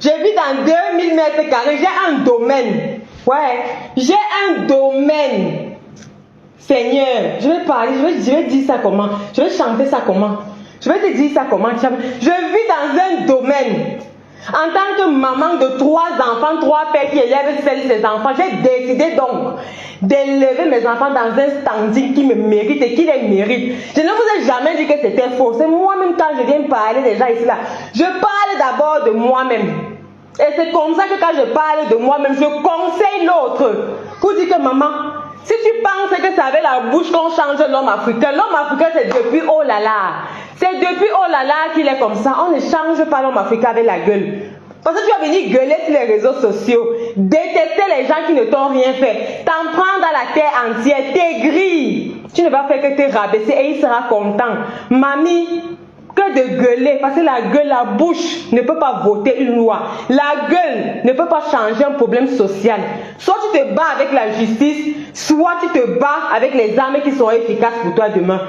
Je vis dans 2000 mètres carrés, j'ai un domaine. Ouais, j'ai un domaine. Seigneur, je vais parler, je vais dire ça comment? Je vais chanter ça comment? Je vais te dire ça comment? Je vis dans un domaine. En tant que maman de 3 enfants, 3 pères qui élèvent ses enfants, j'ai décidé donc d'élever mes enfants dans un standing qui me mérite et qui les mérite. Je ne vous ai jamais dit que c'était faux. C'est moi-même quand je viens parler des gens ici là. Je parle d'abord de moi-même. Et c'est comme ça que quand je parle de moi-même, je conseille l'autre. Pour dire que maman, si tu penses que c'est avec la bouche qu'on change l'homme africain c'est depuis oh là là. C'est depuis oh là là qu'il est comme ça. On ne change pas l'homme africain avec la gueule. Parce que tu vas venir gueuler sur les réseaux sociaux, détester les gens qui ne t'ont rien fait, t'en prendre dans la terre entière, t'aigrir. Tu ne vas faire que te rabaisser et il sera content. Mamie, que de gueuler, parce que la gueule, la bouche ne peut pas voter une loi. La gueule ne peut pas changer un problème social. Soit tu te bats avec la justice, soit tu te bats avec les armes qui sont efficaces pour toi demain.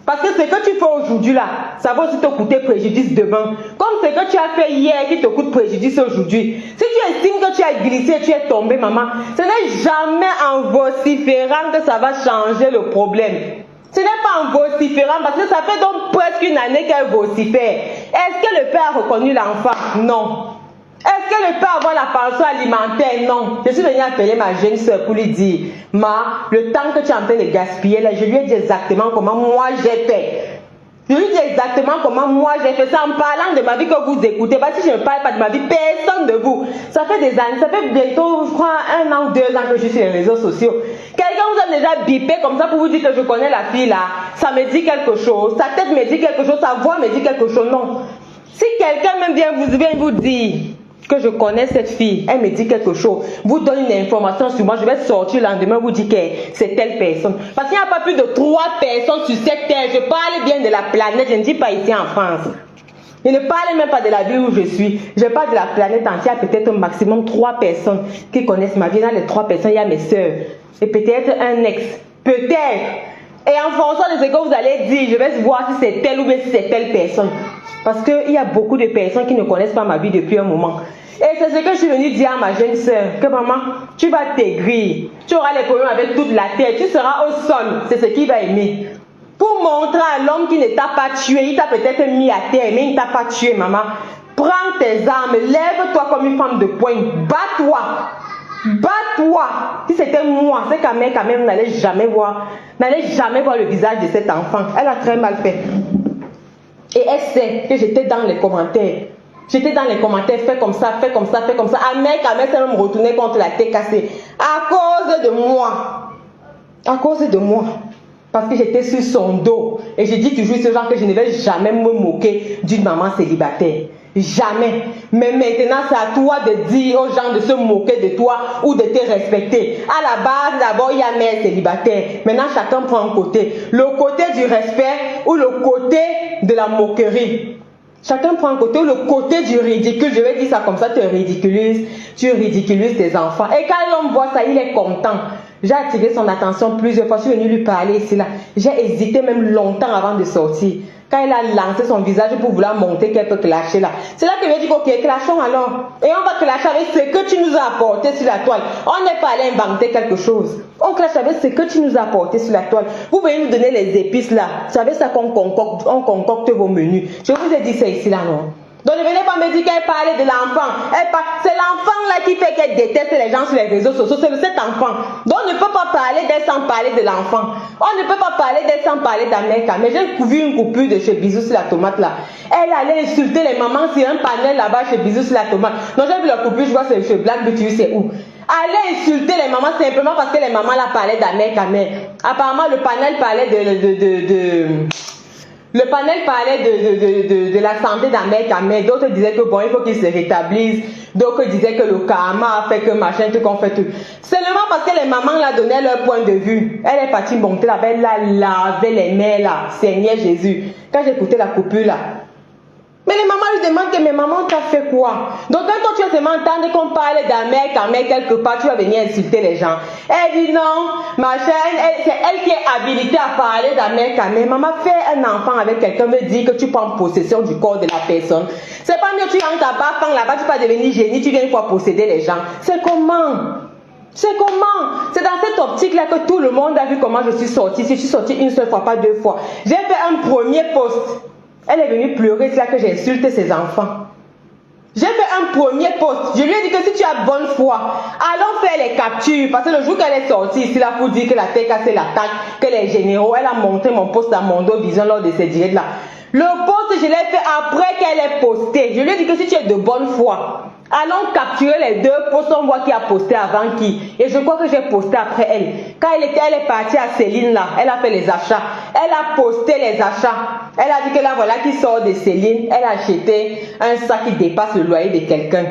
Parce que ce que tu fais aujourd'hui là, ça va aussi te coûter préjudice demain. Comme ce que tu as fait hier qui te coûte préjudice aujourd'hui. Si tu estimes que tu as glissé, tu es tombé, maman, ce n'est jamais en vociférant que ça va changer le problème. Ce n'est pas en vociférant parce que ça fait donc presque une année qu'elle vocifère. Est-ce que le père a reconnu l'enfant? Non. Est-ce que le père a la pension alimentaire? Non. Je suis venue appeler ma jeune soeur pour lui dire, Ma, le temps que tu es en train de gaspiller là, je lui ai dit exactement comment moi j'ai fait. Je lui dis exactement comment moi j'ai fait ça en parlant de ma vie que vous écoutez. Parce que si je ne parle pas de ma vie, personne de vous. Ça fait des années, ça fait bientôt, je crois, 1 an ou 2 ans que je suis sur les réseaux sociaux. Quelqu'un vous a déjà bipé comme ça pour vous dire que je connais la fille là. Ça me dit quelque chose, sa tête me dit quelque chose, sa voix me dit quelque chose. Non. Si quelqu'un même vient vous dire que je connais cette fille, elle me dit quelque chose, vous donne une information sur moi, je vais sortir le lendemain, vous dire que c'est telle personne. Parce qu'il n'y a pas plus de 3 personnes sur cette terre. Je parle bien de la planète, je ne dis pas ici en France. Je ne parle même pas de la ville où je suis. Je parle de la planète entière, peut-être un maximum 3 personnes qui connaissent ma vie. Dans les 3 personnes, il y a mes soeurs. Et peut-être un ex. Peut-être. Et en fonction de ce que vous allez dire, je vais voir si c'est telle ou bien si c'est telle personne. Parce qu'il y a beaucoup de personnes qui ne connaissent pas ma vie depuis un moment. Et c'est ce que je suis venue dire à ma jeune soeur, que maman, tu vas t'aigrir. Tu auras les problèmes avec toute la terre. Tu seras au sol. C'est ce qu'il va aimer. Pour montrer à l'homme qui ne t'a pas tué, il t'a peut-être mis à terre, mais il ne t'a pas tué, maman. Prends tes armes, lève-toi comme une femme de poigne. Bats-toi. Bats-toi. Si c'était moi, c'est quand même n'allait jamais voir le visage de cet enfant. Elle a très mal fait. Et elle sait que j'étais dans les commentaires. J'étais dans les commentaires, fais comme ça, fais comme ça, fais comme ça. Ahmed, c'est même retourné contre la tête cassée. À cause de moi. À cause de moi. Parce que j'étais sur son dos. Et je dis toujours ce genre que je ne vais jamais me moquer d'une maman célibataire. Jamais. Mais maintenant, c'est à toi de dire aux gens de se moquer de toi ou de te respecter. À la base, d'abord, il y a mère célibataire. Maintenant, chacun prend un côté. Le côté du respect ou le côté de la moquerie. Chacun prend un côté ou le côté du ridicule. Je vais dire ça comme ça, tu ridiculises tes enfants. Et quand l'homme voit ça, il est content. J'ai attiré son attention plusieurs fois. Je suis venue lui parler ici là. J'ai hésité même longtemps avant de sortir. Quand elle a lancé son visage pour vouloir montrer qu'elle peut clasher là. C'est là que je lui ai dit, ok, clashons alors. Et on va clasher avec ce que tu nous as apporté sur la toile. On n'est pas allé inventer quelque chose. On clash avec ce que tu nous as apporté sur la toile. Vous pouvez nous donner les épices là. Vous savez ça qu'on concocte, on concocte vos menus. Je vous ai dit ça ici là, non? Donc ne venez pas me dire qu'elle parlait de l'enfant. C'est l'enfant là qui fait qu'elle déteste les gens sur les réseaux sociaux. C'est cet enfant. Donc on ne peut pas parler d'elle sans parler de l'enfant. On ne peut pas parler d'elle sans parler d'Amérique. Mais j'ai vu une coupure de chez Bisous sur la tomate là. Elle allait insulter les mamans sur un panel là-bas chez Bisous sur la tomate. Donc j'ai vu la coupure, je vois c'est chez Black Beauty, c'est où? Allait insulter les mamans simplement parce que les mamans là parlaient d'Amérique. Apparemment le panel parlait Le panel parlait de la santé d'Ahmed. D'autres disaient que bon, il faut qu'il se rétablisse. D'autres disaient que le karma a fait que machin, tout qu'on fait tout. Seulement parce que les mamans là donnaient leur point de vue. Elle est partie monter là-bas, elle a lavé les mains là. Seigneur Jésus. Quand j'écoutais la coupure là. Mais Et les mamans lui demandent que mais maman t'as fait quoi? Donc quand toi tu vas seulement entendre qu'on parle d'un mec, un mec quelque part, tu vas venir insulter les gens. Elle dit non, ma chaîne, c'est elle qui est habilitée à parler d'un mec, un mec. Maman fait un enfant avec quelqu'un veut dire que tu prends possession du corps de la personne. C'est pas mieux tu rentres ta bafang là-bas, tu vas devenir génie, tu viens une fois posséder les gens. C'est comment? C'est comment? C'est dans cette optique-là que tout le monde a vu comment je suis sortie. Si je suis sortie une seule fois, pas deux fois. J'ai fait un premier post. Elle est venue pleurer, c'est là que j'ai insulté ses enfants. J'ai fait un premier post. Je lui ai dit que si tu as bonne foi, allons faire les captures. Parce que le jour qu'elle est sortie ici là pour dire que la tête cassée l'attaque, que les généraux, elle a montré mon post à Mondo Vision lors de ces directs là. Le post, je l'ai fait après qu'elle ait posté. Je lui ai dit que si tu es de bonne foi, allons capturer les deux posts, on voit qui a posté avant qui. Et je crois que j'ai posté après elle. Quand elle est partie à Céline là, elle a fait les achats. Elle a posté les achats. Elle a dit que là voilà qui sort de Céline. Elle a acheté un sac qui dépasse le loyer de quelqu'un.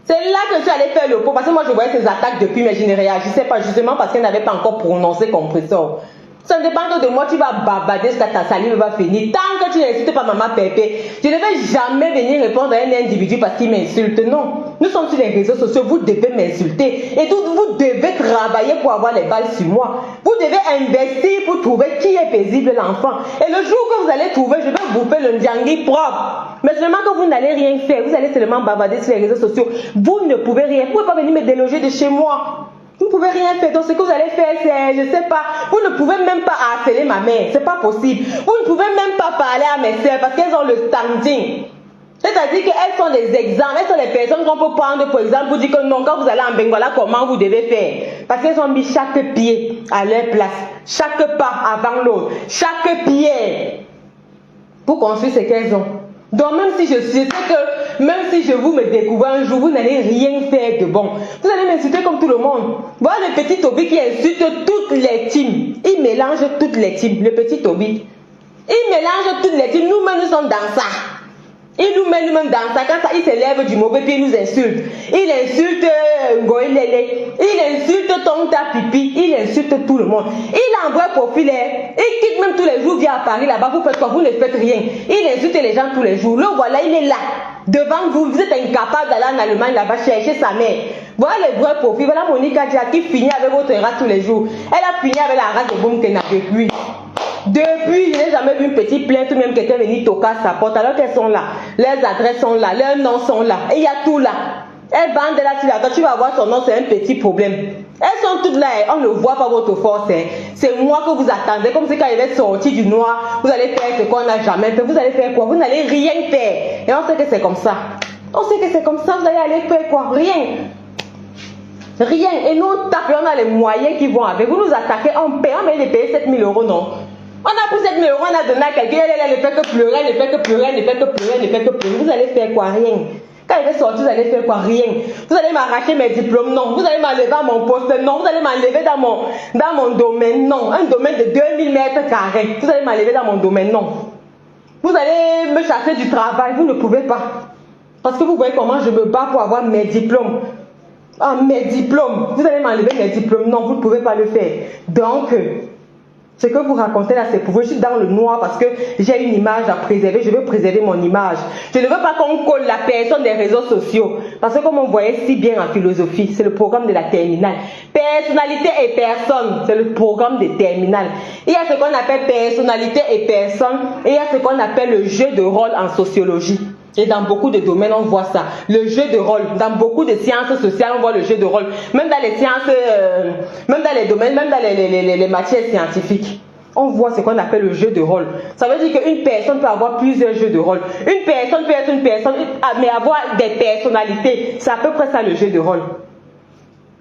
C'est là que je suis allée faire le pot. Parce que moi je voyais ces attaques depuis mais je ne réagissais pas justement parce qu'elle n'avait pas encore prononcé compresseur. Ça ne dépend que de moi, tu vas babader jusqu'à ta salive va finir. Tant que tu n'insultes pas maman Pépé, je ne vais jamais venir répondre à un individu parce qu'il m'insulte. Non, nous sommes sur les réseaux sociaux, vous devez m'insulter. Et vous devez travailler pour avoir les balles sur moi. Vous devez investir pour trouver qui est paisible l'enfant. Et le jour que vous allez trouver, je vais bouffer le ndiangui propre. Mais seulement que vous n'allez rien faire, vous allez seulement bavarder sur les réseaux sociaux. Vous ne pouvez rien, vous ne pouvez pas venir me déloger de chez moi. Vous ne pouvez rien faire. Donc ce que vous allez faire, c'est, je ne sais pas, vous ne pouvez même pas harceler ma mère. C'est pas possible. Vous ne pouvez même pas parler à mes soeurs parce qu'elles ont le standing. C'est-à-dire qu'elles sont des exemples. Elles sont les personnes qu'on peut prendre pour exemple pour dire que non, quand vous allez en Benguela, comment vous devez faire. Parce qu'elles ont mis chaque pied à leur place. Chaque pas avant l'autre. Chaque pied pour construire ce qu'elles ont. Donc même si je sais que même si je vous me découvre un jour, vous n'allez rien faire de bon. Vous allez m'insulter comme tout le monde. Voilà le petit Toby qui insulte toutes les teams. Il mélange toutes les teams. Le petit Toby. Il mélange toutes les teams. Nous-mêmes, nous sommes dans ça. Il nous met nous-mêmes dans ça. Quand ça, il s'élève du mauvais pied, il nous insulte. Il insulte Ngoïlele. Il insulte Tonta Pipi. Il insulte tout le monde. Il envoie profil. Il quitte même tous les jours, vient à Paris là-bas. Vous faites quoi? Vous ne faites rien. Il insulte les gens tous les jours. Le voilà, il est là. Devant vous, vous êtes incapable d'aller en Allemagne là-bas chercher sa mère. Voilà les vrais profils. Voilà Monica Dia qui finit avec votre race tous les jours. Elle a fini avec la race de Boumkena depuis. Depuis, je n'ai jamais vu une petite plainte ou même quelqu'un venir toquer à sa porte alors qu'elles sont là. Leurs adresses sont là, leurs noms sont là. Et il y a tout là. Elles vendent là, tu vas voir son nom, c'est un petit problème. Elles sont toutes là, on ne voit pas votre force. Hein. C'est moi que vous attendez, comme si quand il est sorti du noir, vous allez faire ce qu'on n'a jamais fait. Vous allez faire quoi? Vous n'allez rien faire. Et on sait que c'est comme ça. On sait que c'est comme ça, vous allez aller faire quoi? Rien. Rien. Et nous, on a les moyens qui vont avec. Vous nous attaquez, on paye, on va les payer 7 000 euros, non? On a pris 7 000 euros, on a donné à quelqu'un, elle ne fait que pleurer, elle ne fait que pleurer, elle ne fait que pleurer, elle ne fait que pleurer. Vous allez faire quoi? Rien. Quand il va sortir, vous allez faire quoi? Rien. Vous allez m'arracher mes diplômes? Non. Vous allez m'enlever à mon poste? Non. Vous allez m'enlever dans mon domaine? Non. Un domaine de 2000 mètres carrés. Vous allez m'enlever dans mon domaine? Non. Vous allez me chasser du travail? Vous ne pouvez pas. Parce que vous voyez comment je me bats pour avoir mes diplômes. Ah, mes diplômes. Vous allez m'enlever mes diplômes? Non, vous ne pouvez pas le faire. Donc, ce que vous racontez là, c'est pour vous. Je suis dans le noir parce que j'ai une image à préserver. Je veux préserver mon image. Je ne veux pas qu'on colle la personne des réseaux sociaux. Parce que comme on voyait si bien en philosophie, c'est le programme de la terminale. Personnalité et personne, c'est le programme de terminale. Il y a ce qu'on appelle personnalité et personne. Et il y a ce qu'on appelle le jeu de rôle en sociologie. Et dans beaucoup de domaines, on voit ça. Le jeu de rôle. Dans beaucoup de sciences sociales, on voit le jeu de rôle. Même dans les sciences, même dans les domaines, même dans les matières scientifiques. On voit ce qu'on appelle le jeu de rôle. Ça veut dire qu'une personne peut avoir plusieurs jeux de rôle. Une personne peut être une personne, mais avoir des personnalités. C'est à peu près ça le jeu de rôle.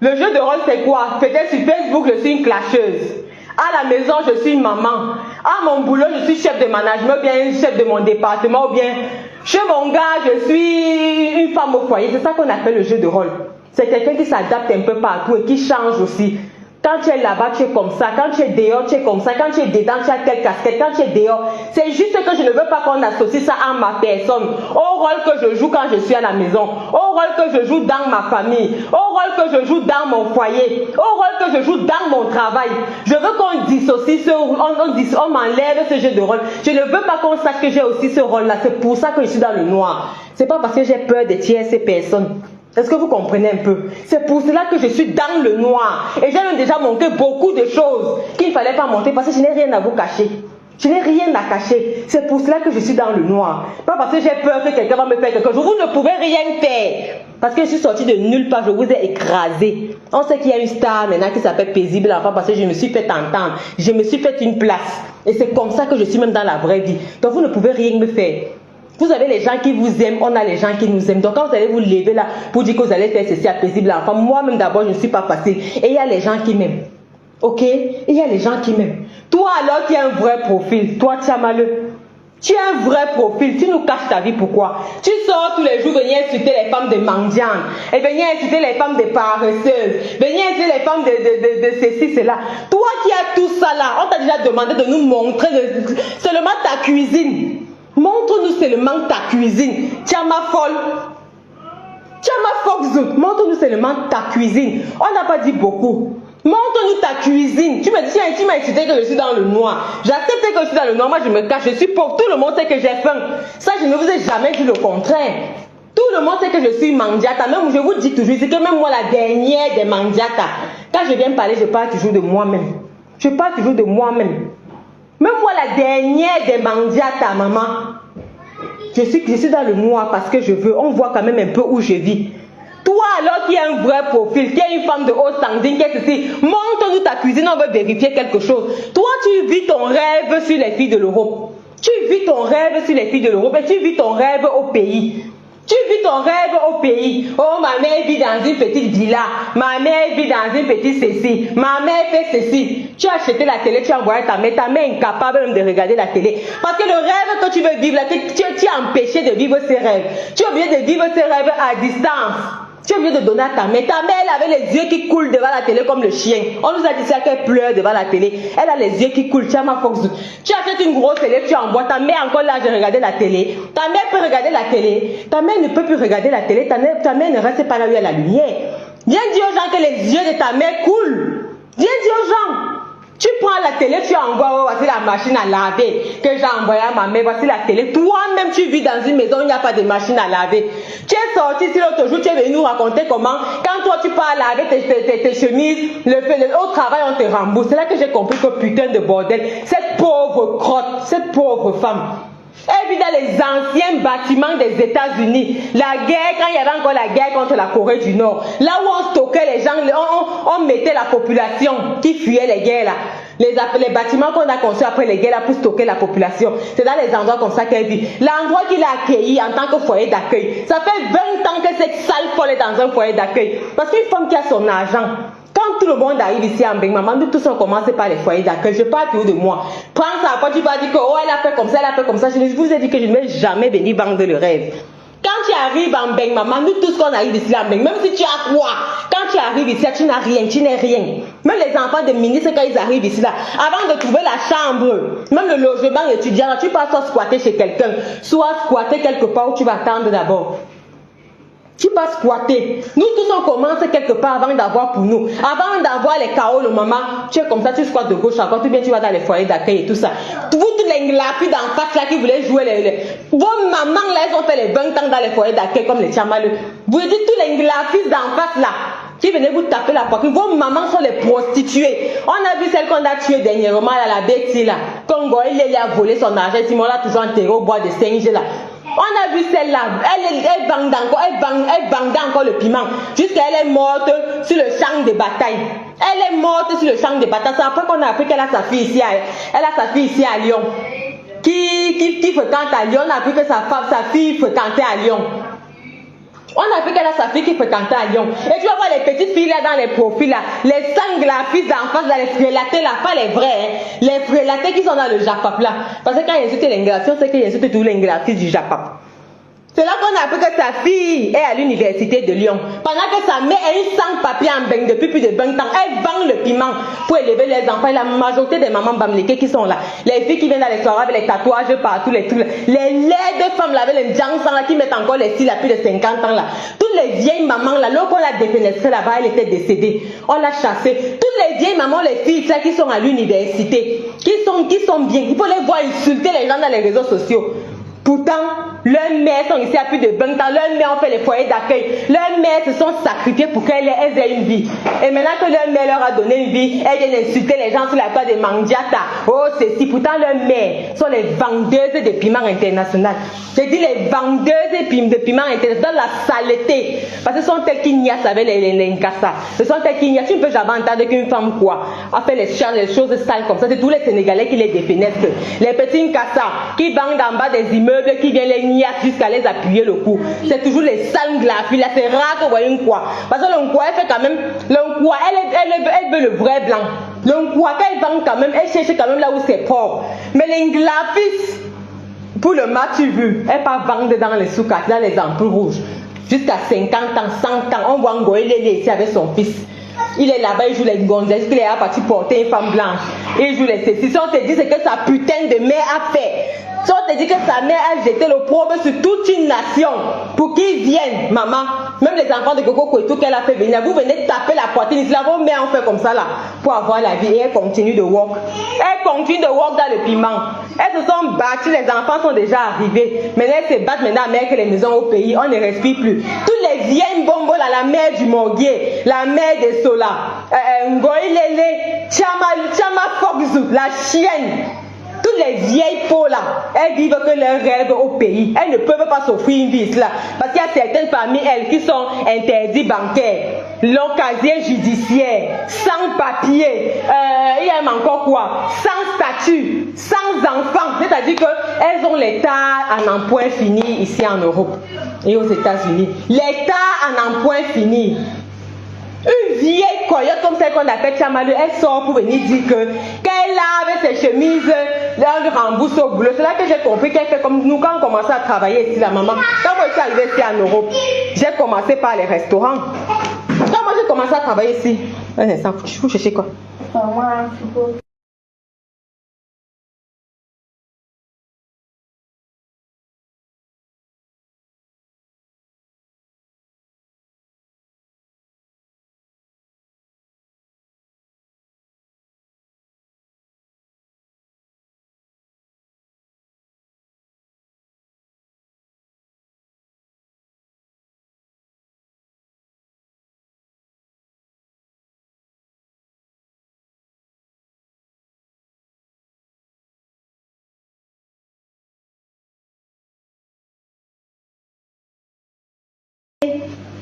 Le jeu de rôle, c'est quoi? Peut-être sur Facebook, je suis une clasheuse. À la maison, je suis une maman. À mon boulot, je suis chef de management, ou bien chef de mon département, ou bien chez mon gars, je suis une femme au foyer. C'est ça qu'on appelle le jeu de rôle. C'est quelqu'un qui s'adapte un peu partout et qui change aussi. Quand tu es là-bas, tu es comme ça. Quand tu es dehors, tu es comme ça. Quand tu es dedans, tu as telle casquette. Quand tu es dehors, c'est juste que je ne veux pas qu'on associe ça à ma personne, au rôle que je joue quand je suis à la maison, au rôle que je joue dans ma famille, au rôle que je joue dans mon foyer, au rôle que je joue dans mon travail. Je veux qu'on dissocie on m'enlève ce jeu de rôle. Je ne veux pas qu'on sache que j'ai aussi ce rôle-là. C'est pour ça que je suis dans le noir. C'est pas parce que j'ai peur de tierces personnes. Est-ce que vous comprenez un peu? C'est pour cela que je suis dans le noir. Et j'ai même déjà montré beaucoup de choses qu'il ne fallait pas montrer parce que je n'ai rien à vous cacher. Je n'ai rien à cacher. C'est pour cela que je suis dans le noir. Pas parce que j'ai peur que quelqu'un va me faire quelque chose. Vous ne pouvez rien faire. Parce que je suis sortie de nulle part. Je vous ai écrasé. On sait qu'il y a une star maintenant qui s'appelle Paisible Enfant parce que je me suis fait entendre. Je me suis fait une place. Et c'est comme ça que je suis même dans la vraie vie. Donc vous ne pouvez rien me faire. Vous avez les gens qui vous aiment, on a les gens qui nous aiment. Donc quand vous allez vous lever là pour dire que vous allez faire ceci à Paisible Enfant, moi-même d'abord je ne suis pas facile. Et il y a les gens qui m'aiment. Ok? Il y a les gens qui m'aiment. Toi alors qui as un vrai profil, toi tu as malheur. Tu as un vrai profil, tu nous caches ta vie, pourquoi? Tu sors tous les jours, venir insulter les femmes de mendiantes, et venir insulter les femmes de paresseuses, venir insulter les femmes de ceci, cela. Toi qui as tout ça là, on t'a déjà demandé de nous montrer seulement ta cuisine. Montre-nous seulement ta cuisine. Tiama folle. Tiama foxout. Montre-nous seulement ta cuisine. On n'a pas dit beaucoup. Montre-nous ta cuisine. Tu m'as insulté que je suis dans le noir. J'accepte que je suis dans le noir. Moi, je me cache. Je suis pauvre. Tout le monde sait que j'ai faim. Ça, je ne vous ai jamais dit le contraire. Tout le monde sait que je suis mandiata. Même, je vous dis toujours, c'est que même moi, la dernière des mandiata, quand je viens parler, je parle toujours de moi-même. Je parle toujours de moi-même. Même moi, la dernière des mandiata, maman, je suis dans le noir parce que je veux. On voit quand même un peu où je vis. Toi, alors qui as un vrai profil, qui est une femme de haut standing, qui est ceci, montre-nous ta cuisine, on veut vérifier quelque chose. Toi, tu vis ton rêve sur les filles de l'Europe. Tu vis ton rêve sur les filles de l'Europe et tu vis ton rêve au pays. Tu vis ton rêve au pays. Oh, ma mère vit dans une petite villa. Ma mère vit dans une petite ceci. Ma mère fait ceci. Tu as acheté la télé, tu as envoyé ta mère. Ta mère est incapable même de regarder la télé. Parce que le rêve que tu veux vivre, tu es empêché de vivre ces rêves. Tu es obligé de vivre ces rêves à distance. Tu es obligé de donner à ta mère. Ta mère, elle avait les yeux qui coulent devant la télé comme le chien. On nous a dit ça qu'elle pleure devant la télé. Elle a les yeux qui coulent. Tu as ma fox. Tu achètes une grosse télé, tu envoies. Ta mère encore là, de regarder la télé. Ta mère peut regarder la télé. Ta mère ne peut plus regarder la télé. Ta mère ne reste pas là où il y a la lumière. Viens dire aux gens que les yeux de ta mère coulent. Viens dire aux gens. Tu prends la télé, tu envoies, oh, voici la machine à laver que j'ai envoyée à ma mère, voici la télé. Toi-même, tu vis dans une maison où il n'y a pas de machine à laver. Tu es sorti ici l'autre jour, tu es venu nous raconter comment, quand toi tu pars laver tes chemises, au travail on te rembourse. C'est là que j'ai compris que putain de bordel, cette pauvre crotte, cette pauvre femme. Elle vit dans les anciens bâtiments des États-Unis. La guerre, quand il y avait encore la guerre contre la Corée du Nord, là où on stockait les gens, on mettait la population qui fuyait les guerres là. Les bâtiments qu'on a construits après les guerres là pour stocker la population. C'est dans les endroits comme ça qu'elle vit. L'endroit qu'il a accueilli en tant que foyer d'accueil. Ça fait 20 ans que cette sale folle est dans un foyer d'accueil. Parce qu'une femme qui a son argent, quand tout le monde arrive ici en Beng Maman, nous tous on commence par les foyers d'accueil. Je parle toujours de moi. Prends ça, après tu vas dire que oh, elle a fait comme ça, elle a fait comme ça. Je vous ai dit que je ne vais jamais venir vendre le rêve. Quand tu arrives en Beng Maman, nous tous qu'on arrive ici en Beng, même si tu as quoi, quand tu arrives ici, tu n'as rien, tu n'es rien. Même les enfants de ministres, quand ils arrivent ici là, avant de trouver la chambre, même le logement étudiant, tu peux soit squatter chez quelqu'un, soit squatter quelque part où tu vas attendre d'abord. Tu vas squatter. Nous tous on commence quelque part avant d'avoir pour nous. Avant d'avoir les chaos, le maman, tu es comme ça, tu squattes de gauche à droite, ou bien tu vas dans les foyers d'accueil et tout ça. Vous tous les lapis d'en face là qui voulaient jouer vos mamans là, elles ont fait les 20 ans dans les foyers d'accueil comme les chamaleux. Vous dites tous les lapis d'en face là qui venaient vous taper la poitrine. Vos mamans sont les prostituées. On a vu celle qu'on a tuée dernièrement là, la Betty là. Congo, il a volé son argent, Simon l'a toujours enterré au bois de singe là. On a vu celle-là, elle bandait encore le piment, jusqu'à elle est morte sur le champ de bataille. Elle est morte sur le champ de bataille. C'est après qu'on a appris qu'elle a sa fille ici, à Lyon. Qui fréquente à Lyon, on a appris que sa fille fréquentait à Lyon. On a vu qu'elle a sa fille qui fréquentait à Lyon. Et tu vas voir les petites filles là dans les profils là, les sanglafis d'en face là, les frélatés là, pas les vrais, hein. Les frélatés qui sont dans le Japap là. Parce que quand ils insultent l'inglafion, c'est qu'ils insultent tous l'inglafies du Japap. C'est là qu'on a appris que sa fille est à l'université de Lyon. Pendant que sa mère est une sans-papier en bain depuis plus de 20 ans. Elle vend le piment pour élever les enfants. Et la majorité des mamans bamlékées qui sont là. Les filles qui viennent dans les soirées avec les tatouages partout, les trucs. Les laides femmes là, avec les jansans là, qui mettent encore les cils à plus de 50 ans là. Toutes les vieilles mamans là, lorsqu'on l'a défenestrée là-bas, elle était décédée. On l'a chassée. Toutes les vieilles mamans, les filles là, qui sont à l'université, qui sont bien. Il faut les voir insulter les gens dans les réseaux sociaux. Pourtant, leurs mères sont ici à plus de 20 ans. Leurs mères ont fait les foyers d'accueil. Leurs mères se sont sacrifiées pour qu'elles aient une vie. Et maintenant que leur mère leur a donné une vie, elles viennent insulter les gens sur la toile de Mandiata. Oh, ceci. Pourtant, leurs mères sont les vendeuses de piments internationaux. Je dis les vendeuses de piments internationaux dans la saleté. Parce que ce sont elles qui niassent avec les Nkassa. Ce sont elles qui niassent. Tu ne peux jamais entendre qu'une femme quoi a fait les choses sales comme ça. C'est tous les Sénégalais qui les défenestrent. Les petits Nkassa qui vendent en bas des immeubles, qui vient les niasses jusqu'à les appuyer le cou. C'est toujours les sales glafis. Là, c'est rare que vous voyez une quoi. Parce que l'unquois, elle fait quand même. L'unquois, elle veut le vrai blanc. L'unquois, quand elle vend quand même, elle cherche quand même là où c'est propre. Mais les glafis, pour le match vu, elle part vendre dans les soukas, dans les ampoules rouges. Jusqu'à 50 ans, 100 ans. On voit Ngoï ici avec son fils. Il est là-bas, il joue les gonzesses, il est là parti porter une femme blanche. Il joue les ceci. Si on te dit ce que sa putain de mère a fait. Si on te dit que sa mère a jeté l'opprobre sur toute une nation pour qu'ils viennent, maman, même les enfants de Coco Kouetou qu'elle a fait venir, vous venez taper la poitrine ici, là, vos mères ont fait comme ça là, pour avoir la vie, et elle continue de walk. Elle continue de walk dans le piment. Elles se sont battues, les enfants sont déjà arrivés. Maintenant, elles se battent maintenant avec les maisons au pays, on ne respire plus. Toutes les vieilles bombos là, la mère du Morguier, la mère de Sola, Ngoï Lele, Chama Fogzou, la chienne. Toutes les vieilles peaux là, elles vivent que leurs rêves au pays. Elles ne peuvent pas s'offrir une vie là. Parce qu'il y a certaines parmi elles qui sont interdits bancaires, long casier judiciaire, sans papier, il y a même encore quoi, sans statut, sans enfants. C'est-à-dire qu'elles ont l'état en emploi fini ici en Europe et aux États-Unis. L'état en emploi fini. Une vieille coyote comme celle qu'on appelle Chamalou, elle sort pour venir dire que qu'elle lave ses chemises, elle le rembourse au boulot. C'est là que j'ai compris qu'elle fait comme nous quand on commençait à travailler ici, la maman. Quand moi je suis arrivée ici en Europe, j'ai commencé par les restaurants. Quand moi j'ai commencé à travailler ici, un instant, faut chercher quoi?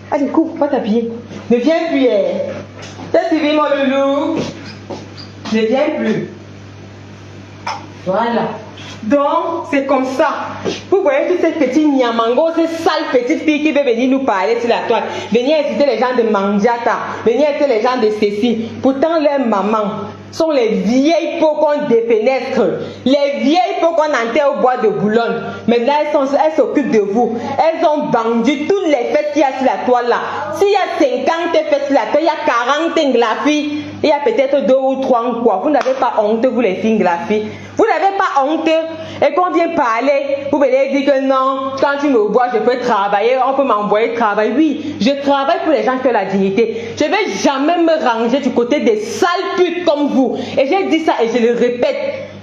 Allez, cours, va t'habiller. Ne viens plus, t'as suivi mon loulou. Ne viens plus. Voilà. Donc, c'est comme ça. Vous voyez toutes ces petites niamango, ces sales petites filles qui veulent venir nous parler sur la toile. Venir inciter les gens de Mandiata. Venir inciter les gens de Cécile. Pourtant, leurs mamans sont les vieilles peaux qu'on défenestre. Les vieilles peaux qu'on enterre au bois de Boulogne. Maintenant, elles s'occupent de vous. Elles ont vendu toutes les fêtes qu'il y a sur la toile là. S'il y a 50 fêtes sur la toile, il y a 40 glafis. Il y a peut-être 2 ou 3 quoi. Vous n'avez pas honte, vous les filles glafis. Vous n'avez pas honte. Et quand on vient parler, vous venez dire que non, quand tu me vois, je peux travailler, on peut m'envoyer travailler. Oui, je travaille pour les gens qui ont la dignité. Je ne vais jamais me ranger du côté des sales putes comme vous. Et j'ai dit ça et je le répète.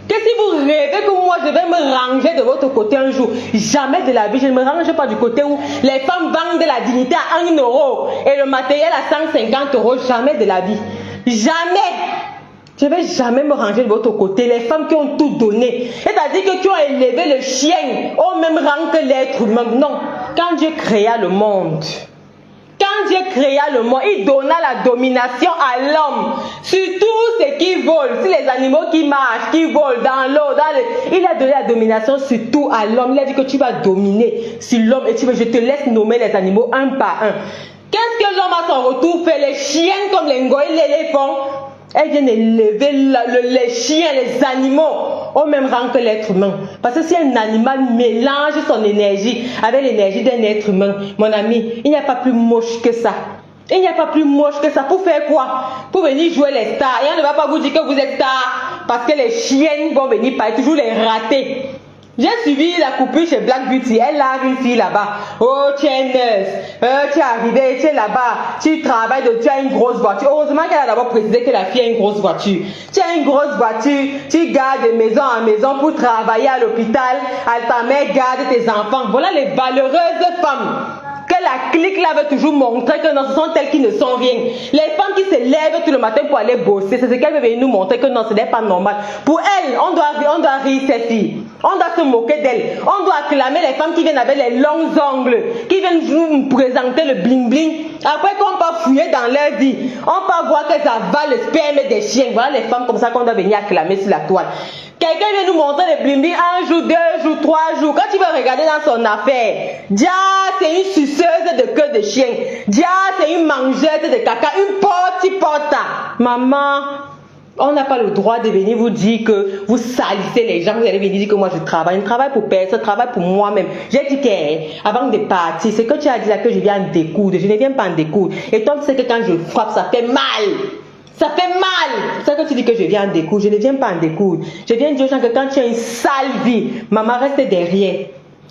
Que si vous rêvez que moi je vais me ranger de votre côté un jour, jamais de la vie, je ne me range pas du côté où les femmes vendent de la dignité à 1 euro et le matériel à 150 euros, jamais de la vie. Jamais. Je ne vais jamais me ranger de votre côté. Les femmes qui ont tout donné, c'est-à-dire que qui ont élevé le chien au même rang que l'être humain. Non. Quand Dieu créa le monde, il donna la domination à l'homme sur tout ce qui vole, sur les animaux qui marchent, qui volent dans l'eau, il a donné la domination sur tout à l'homme. Il a dit que tu vas dominer sur l'homme et je te laisse nommer les animaux un par un. Qu'est-ce que l'homme à son retour fait? Les chiens comme les ngoïs, les font. Elle vient d'élever les chiens, les animaux au même rang que l'être humain. Parce que si un animal mélange son énergie avec l'énergie d'un être humain, mon ami, il n'y a pas plus moche que ça. Il n'y a pas plus moche que ça. Pour faire quoi? Pour venir jouer les stars. Et on ne va pas vous dire que vous êtes star parce que les chiennes vont venir par toujours les rater. J'ai suivi la coupure chez Black Beauty. Elle a une fille là-bas. Oh, tu es nurse. Tu es arrivé, tu es là-bas. Tu travailles, tu as une grosse voiture. Heureusement qu'elle a d'abord précisé que la fille a une grosse voiture. Tu as une grosse voiture. Tu gardes de maison en maison pour travailler à l'hôpital. Ta mère garde tes enfants. Voilà les valeureuses femmes. Que la clique là veut toujours montrer que non, ce sont elles qui ne sont rien. Les femmes qui se lèvent tout le matin pour aller bosser, c'est ce qu'elle veut venir nous montrer que non, ce n'est pas normal. Pour elles, on doit rire ces filles. On doit se moquer d'elles. On doit acclamer les femmes qui viennent avec les longs ongles, qui viennent nous présenter le bling bling. Après qu'on peut fouiller dans leur vie, on peut voir qu'elles avalent le sperme des chiens. Voilà les femmes comme ça qu'on doit venir acclamer sur la toile. Quelqu'un vient nous montrer les bling bling 1 jour, 2 jours, 3 jours. Quand tu vas regarder dans son affaire, Dia, c'est une suceuse de queue de chien. Dia, c'est une mangeuse de caca, une porte-porta. Maman, on n'a pas le droit de venir vous dire que vous salissez les gens. Vous allez venir dire que moi je travaille. Je ne travaille pour personne, je travaille pour moi-même. J'ai dit que, avant de partir, c'est que tu as dit là que je viens en découdre. Je ne viens pas en découdre. Et toi, tu sais que quand je frappe, ça fait mal. Ça fait mal. C'est ça que tu dis que je viens en découdre. Je ne viens pas en découdre. Je viens dire aux gens que quand tu as une sale vie, maman, reste derrière.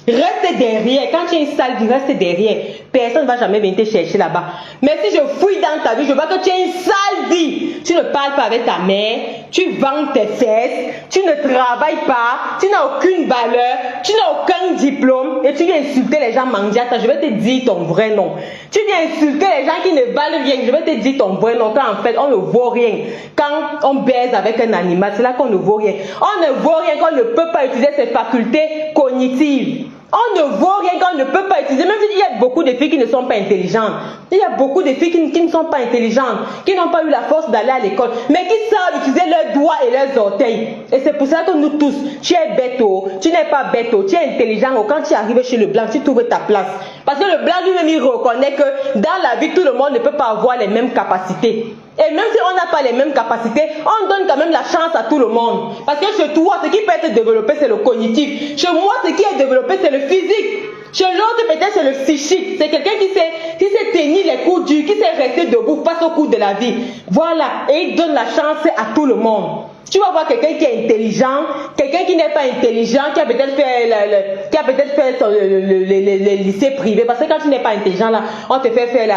Reste derrière. Quand tu as une sale vie, reste derrière. Personne ne va jamais venir te chercher là-bas. Mais si je fouille dans ta vie, je vois que tu as une sale vie. Tu ne parles pas avec ta mère. Tu vends tes fesses. Tu ne travailles pas. Tu n'as aucune valeur. Tu n'as aucun diplôme. Et tu viens insulter les gens mangiata. Je vais te dire ton vrai nom. Tu viens insulter les gens qui ne valent rien. Je vais te dire ton vrai nom. Quand en fait, on ne vaut rien. Quand on baise avec un animal, c'est là qu'on ne vaut rien. On ne vaut rien qu'on ne peut pas utiliser ses facultés cognitives. On ne vaut rien qu'on ne peut pas utiliser. Même s'il y a beaucoup de filles qui ne sont pas intelligentes. Il y a beaucoup de filles qui ne sont pas intelligentes, qui n'ont pas eu la force d'aller à l'école, mais qui savent utiliser leurs doigts et leurs orteils. Et c'est pour ça que nous tous, tu es bête, tu n'es pas bête, tu es intelligent. Quand tu arrives chez le blanc, tu trouves ta place. Parce que le blanc lui-même, il reconnaît que dans la vie, tout le monde ne peut pas avoir les mêmes capacités. Et même si on n'a pas les mêmes capacités, on donne quand même la chance à tout le monde. Parce que chez toi, ce qui peut être développé, c'est le cognitif. Chez moi, ce qui est développé, c'est le physique. Chez l'autre, peut-être, c'est le psychique. C'est quelqu'un qui sait tenir les coups durs, qui sait rester debout face aux coups de la vie. Voilà. Et il donne la chance à tout le monde. Tu vas voir quelqu'un qui est intelligent, quelqu'un qui n'est pas intelligent, qui a peut-être fait le lycée privé. Parce que quand tu n'es pas intelligent, là, on te fait faire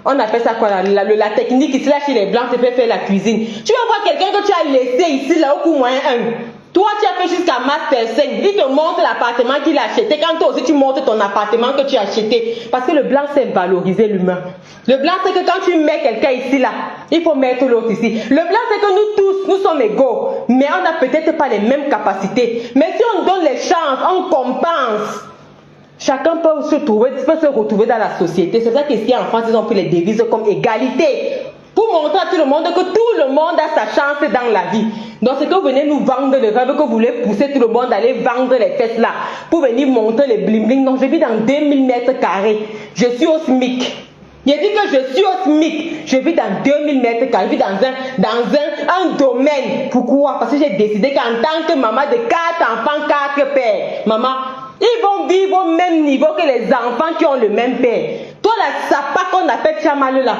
on appelle ça quoi, la technique ici, là, chez les blancs, te fait faire la cuisine. Tu vas voir quelqu'un que tu as laissé ici, là, au coup moyen 1. Toi, tu as fait jusqu'à Master 5. Il te montre l'appartement qu'il a acheté. Quand toi aussi, tu montres ton appartement que tu as acheté. Parce que le blanc, c'est valoriser l'humain. Le blanc, c'est que quand tu mets quelqu'un ici, là, il faut mettre l'autre ici. Le blanc, c'est que nous tous, nous sommes égaux. Mais on n'a peut-être pas les mêmes capacités. Mais si on donne les chances, on compense. Chacun peut se retrouver dans la société. C'est ça qu'ici en France, ils ont pris les devises comme égalité. Pour montrer à tout le monde que tout le monde a sa chance dans la vie. Donc c'est que vous venez nous vendre le rêve, que vous voulez pousser tout le monde à aller vendre les fesses là. Pour venir montrer les bling bling. Donc je vis dans 2000 mètres carrés. Je suis au SMIC. Il dit que je suis au SMIC. Je vis dans 2000 mètres carrés. Je vis dans un domaine. Pourquoi? Parce que j'ai décidé qu'en tant que maman de 4 enfants, 4 pères, maman, ils vont vivre au même niveau que les enfants qui ont le même père. Toi, la sapa qu'on appelle Chamalou là,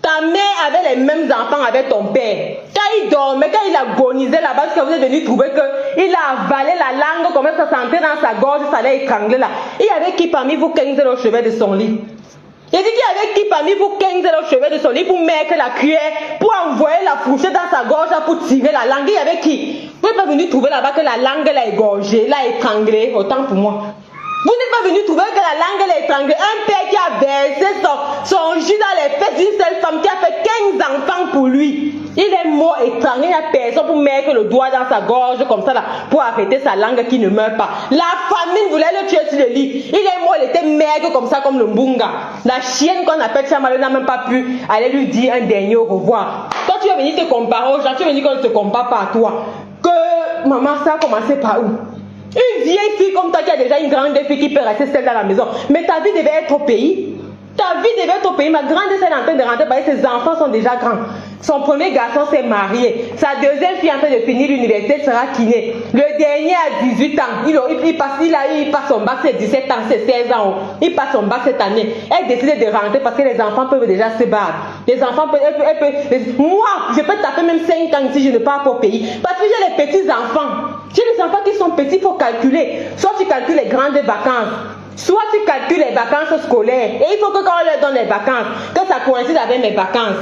ta mère avait les mêmes enfants avec ton père. Quand il dormait, quand il agonisait là-bas, parce que vous êtes venu trouver qu'il a avalé la langue, comme ça sentait dans sa gorge, ça allait étrangler là. Il y avait qui parmi vous 15 au chevet de son lit? Il dit qu'il y avait qui parmi vous 15 au chevet de son lit pour mettre la cuillère, pour envoyer la fourchette dans sa gorge pour tirer la langue? Il y avait qui? Vous n'êtes pas venu trouver là-bas que la langue l'a égorgée, l'a étranglée, autant pour moi. Vous n'êtes pas venu trouver que la langue l'a étranglée. Un père qui a versé son jus dans les fesses d'une seule femme qui a fait 15 enfants pour lui. Il est mort étranglé, il n'y a personne pour mettre le doigt dans sa gorge comme ça là, pour arrêter sa langue qui ne meurt pas. La famine voulait le tuer sur le lit. Il est mort, il était maigre comme ça, comme le mbunga. La chienne qu'on appelle Chamalou n'a même pas pu aller lui dire un dernier au revoir. Toi tu vas venir te comparer aux gens, tu vas venir qu'on ne te compare pas à toi. Que maman, ça a commencé par où? Une vieille fille comme toi qui a déjà une grande fille qui peut rester seule dans la maison. Mais ta vie devait être au pays. Ta vie devait être au pays. Ma grande sœur est en train de rentrer parce que ses enfants sont déjà grands. Son premier garçon s'est marié. Sa deuxième fille est en train de finir l'université, sera kiné. Le dernier a 18 ans. Il passe son bac, c'est 17 ans, c'est 16 ans. Il passe son bac cette année. Elle décide de rentrer parce que les enfants peuvent déjà se battre. Les enfants peuvent... Moi, je peux taper même 5 ans si je ne pars pas au pays. Parce que j'ai les petits enfants. J'ai les enfants qui sont petits, il faut calculer. Soit tu calcules les grandes vacances. Soit tu calcules les vacances scolaires. Et il faut que quand on leur donne les vacances, que ça coïncide avec mes vacances.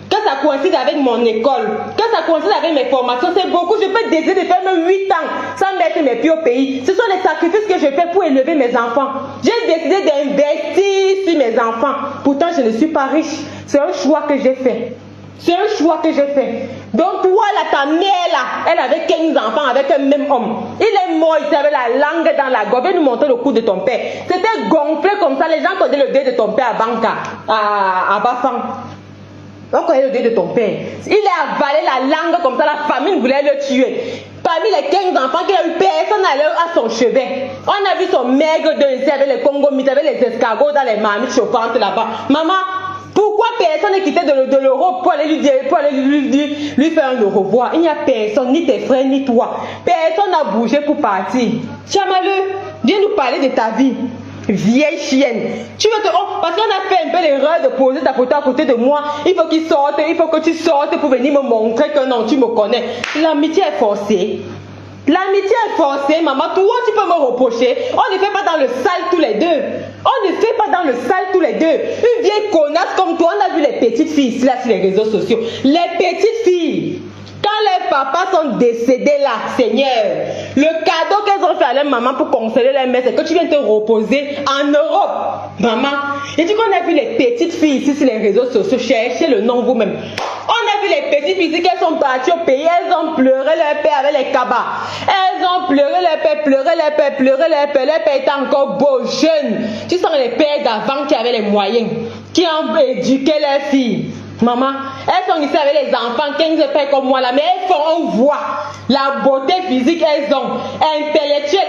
Que ça coïncide avec mon école, que ça coïncide avec mes formations, c'est beaucoup. Je peux décider de faire même 8 ans sans mettre mes pieds au pays. Ce sont les sacrifices que je fais pour élever mes enfants. J'ai décidé d'investir sur mes enfants. Pourtant, je ne suis pas riche. C'est un choix que j'ai fait. C'est un choix que j'ai fait. Donc toi là, ta mère là, elle avait 15 enfants avec un même homme. Il est mort, il avait la langue dans la gorge. Viens nous montrer le cou de ton père. C'était gonflé comme ça. Les gens connaissaient le deuil de ton père à Banca, à Bafang. On connaît le deuil de ton père. Il a avalé la langue comme ça, la famille voulait le tuer. Parmi les 15 enfants qu'il a eu, personne n'allait à son chevet. On a vu son maigre de ici avec les Congo-Mythes, avec les escargots dans les marmites chauffantes là-bas. Maman, pourquoi personne n'est quitté de l'Europe pour aller lui faire un au revoir? Il n'y a personne, ni tes frères, ni toi. Personne n'a bougé pour partir. Chamaleux, viens nous parler de ta vie. Vieille chienne. Tu veux te... Oh, parce qu'on a fait un peu l'erreur de poser ta photo à côté de moi. Il faut qu'il sorte, il faut que tu sortes pour venir me montrer que non, tu me connais. L'amitié est forcée. L'amitié est forcée, maman. Toi, tu peux me reprocher. On ne fait pas dans le sale tous les deux. On ne fait pas dans le sale tous les deux. Une vieille connasse comme toi, on a vu les petites filles ici, là, sur les réseaux sociaux. Les petites filles. Quand les papas sont décédés là, Seigneur, le cadeau qu'elles ont fait à leur maman pour consoler leur mère, c'est que tu viens te reposer en Europe, maman. Et tu qu'on a vu les petites filles ici sur les réseaux sociaux, cherchez le nom vous-même. On a vu les petites filles ici qu'elles sont parties au pays, elles ont pleuré leur père avec les cabas. Elles ont pleuré leur père, pleuré leur père, pleuré leur père. Leur père était encore beau, jeune. Tu sens les pères d'avant qui avaient les moyens, qui ont éduqué leurs filles. Maman, elles sont ici avec les enfants, 15 pères comme moi là, mais elles font, on voit la beauté physique, elles ont, intellectuelle,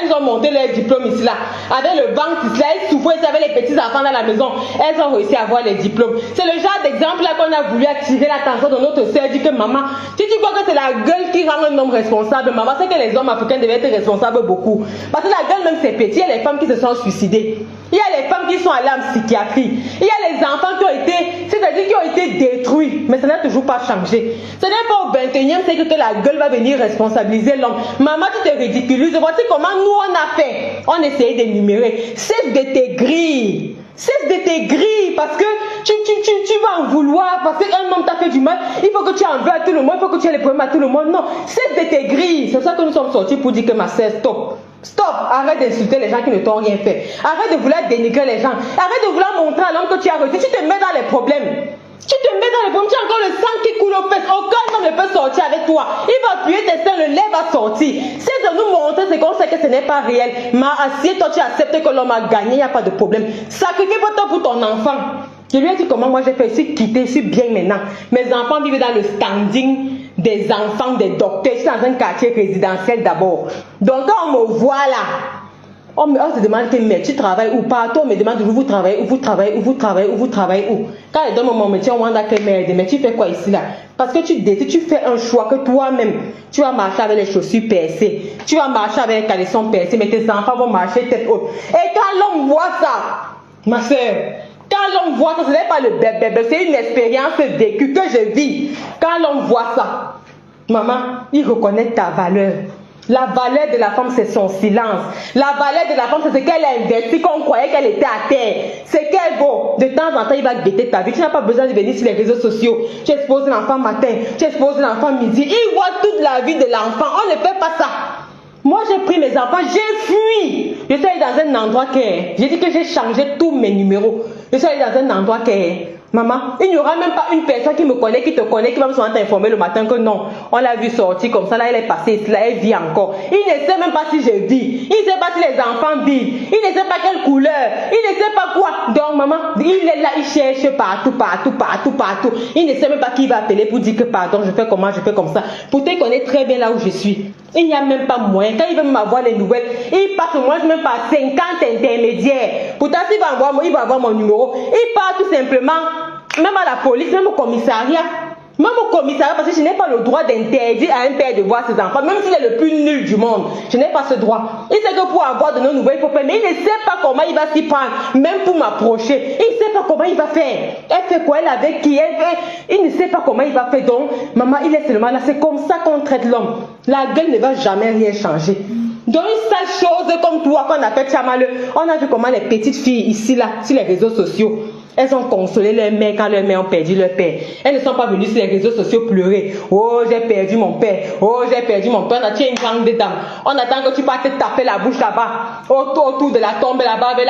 elles ont monté leur diplôme ici là, avec le ventre ici là, elles souffraient avec les petits enfants dans la maison, elles ont réussi à avoir les diplômes. C'est le genre d'exemple là qu'on a voulu attirer l'attention de notre sœur, dit que maman, si tu crois que c'est la gueule qui rend un homme responsable, maman, c'est que les hommes africains devaient être responsables beaucoup. Parce que la gueule même c'est petit, il y a les femmes qui se sont suicidées, il y a les femmes qui sont allées en psychiatrie, il y a les enfants qui ont été, c'est-à-dire qui ont été détruits, mais ça n'a toujours pas changé. Ce n'est pas au 21e siècle que la gueule va venir responsabiliser l'homme. Maman, tu te ridiculises. Voici comment nous on a fait. On essayait d'énumérer. Cesse de tes grilles. Cesse de tes grilles parce que tu vas en vouloir parce qu'un homme t'a fait du mal. Il faut que tu en veux à tout le monde. Il faut que tu aies les problèmes à tout le monde. Non, cesse de tes grilles. C'est ça que nous sommes sortis pour dire que ma sœur, stop. Stop, arrête d'insulter les gens qui ne t'ont rien fait. Arrête de vouloir dénigrer les gens. Arrête de vouloir montrer à l'homme que tu as reçu. Tu te mets dans les problèmes. Tu te mets dans les problèmes. Tu as encore le sang qui coule aux fesses. Aucun homme ne peut sortir avec toi. Il va appuyer tes seins, le lait va sortir. C'est de nous montrer ce qu'on sait que ce n'est pas réel. Mais si toi tu acceptes que l'homme a gagné, il n'y a pas de problème. Sacrifie-toi pour ton enfant. Je lui ai dit comment moi j'ai fait. Je suis quittée, je suis bien maintenant. Mes enfants vivent dans le standing des enfants des docteurs. Je suis dans un quartier résidentiel d'abord. Donc quand on me voit là, on se demande que mais tu travailles où? Partout on me demande où vous travaillez, où vous travaillez, où vous travaillez, où vous travaillez, où. Quand je donne mon métier, on me demande que mais tu fais quoi ici là? Parce que tu fais un choix que toi-même, tu vas marcher avec les chaussures percées, tu vas marcher avec les caleçons percés, mais tes enfants vont marcher tête haute. Et quand l'homme voit ça, ma soeur, quand l'homme voit ça, ce n'est pas le bébé, c'est une expérience vécue que je vis. Quand l'homme voit ça, maman, il reconnaît ta valeur. La valeur de la femme, c'est son silence. La valeur de la femme, c'est ce qu'elle a investi, qu'on croyait qu'elle était à terre. C'est qu'elle vaut. De temps en temps, il va guetter ta vie. Tu n'as pas besoin de venir sur les réseaux sociaux. Tu exposes l'enfant matin, tu exposes l'enfant midi. Il voit toute la vie de l'enfant. On ne fait pas ça. Moi, j'ai pris mes enfants, j'ai fui. Je suis allée dans un endroit j'ai dit que j'ai changé tous mes numéros. Je suis allée dans un endroit maman, il n'y aura même pas une personne qui me connaît, qui te connaît, qui va me t'informer le matin que non, on l'a vu sortir comme ça, là, elle est passée ici, là, elle vit encore. Il ne sait même pas si je vis. Il ne sait pas si les enfants vivent. Il ne sait pas quelle couleur. Il ne sait pas quoi. Donc, maman, il est là, il cherche partout. Il ne sait même pas qui va appeler pour dire que pardon, je fais comment, je fais comme ça. Pourtant, il connaît très bien là où je suis. Il n'y a même pas moyen. Quand il veut m'avoir les nouvelles, il passe au moins même pas 50 intermédiaires. Pourtant, s'il va avoir, il va avoir mon numéro. Il part tout simplement, même à la police, même au commissariat. Même au commissariat, parce que je n'ai pas le droit d'interdire à un père de voir ses enfants, même s'il est le plus nul du monde. Je n'ai pas ce droit. Il sait que pour avoir de nos nouvelles, il faut faire, mais il ne sait pas comment il va s'y prendre, même pour m'approcher. Il ne sait pas comment il va faire. Elle fait quoi? Elle avec qui? Il ne sait pas comment il va faire. Donc, maman, il est seulement là. C'est comme ça qu'on traite l'homme. La gueule ne va jamais rien changer. Donc, une sale chose comme toi qu'on appelle Tchamaleux, on a vu comment les petites filles ici, là, sur les réseaux sociaux, elles ont consolé leur mère quand leur mère ont perdu leur père. Elles ne sont pas venues sur les réseaux sociaux pleurer. Oh, j'ai perdu mon père. Oh, j'ai perdu mon père. On a tué une grande dame. On attend que tu partes te taper la bouche là-bas, autour de la tombe là-bas, avec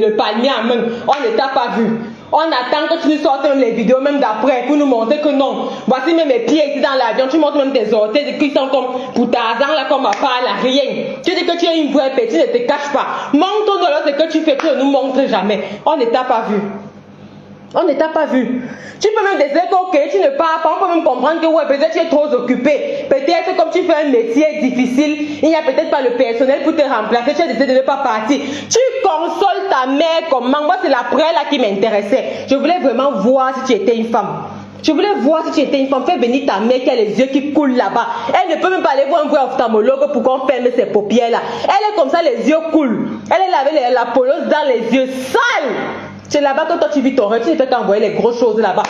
le palmier en main. On ne t'a pas vu. On attend que tu nous sortes même les vidéos même d'après pour nous montrer que non. Voici même mes pieds ici dans l'avion. Tu montres même tes orteils qui sont comme pour Tarzan là comme à part là, rien. Tu dis que tu es une vraie petite, ne te cache pas. Montre-nous alors ce que tu fais, tu ne nous montres jamais. On ne t'a pas vu. On ne t'a pas vu. Tu peux même décider que ok, tu ne pars pas. On peut même comprendre que ouais, peut-être tu es trop occupé. Peut-être comme tu fais un métier difficile, il n'y a peut-être pas le personnel pour te remplacer. Tu as décidé de ne pas partir. Tu consoles ta mère comment? Moi, c'est l'après là qui m'intéressait. Je voulais vraiment voir si tu étais une femme. Je voulais voir si tu étais une femme. Fais venir ta mère qui a les yeux qui coulent là-bas. Elle ne peut même pas aller voir un vrai ophtalmologue pour qu'on ferme ses paupières là. Elle est comme ça, les yeux coulent. Elle est avec la pelouse dans les yeux sales. C'est là-bas que toi tu vis ton rêve, tu ne fais qu'envoyer les grosses choses là-bas.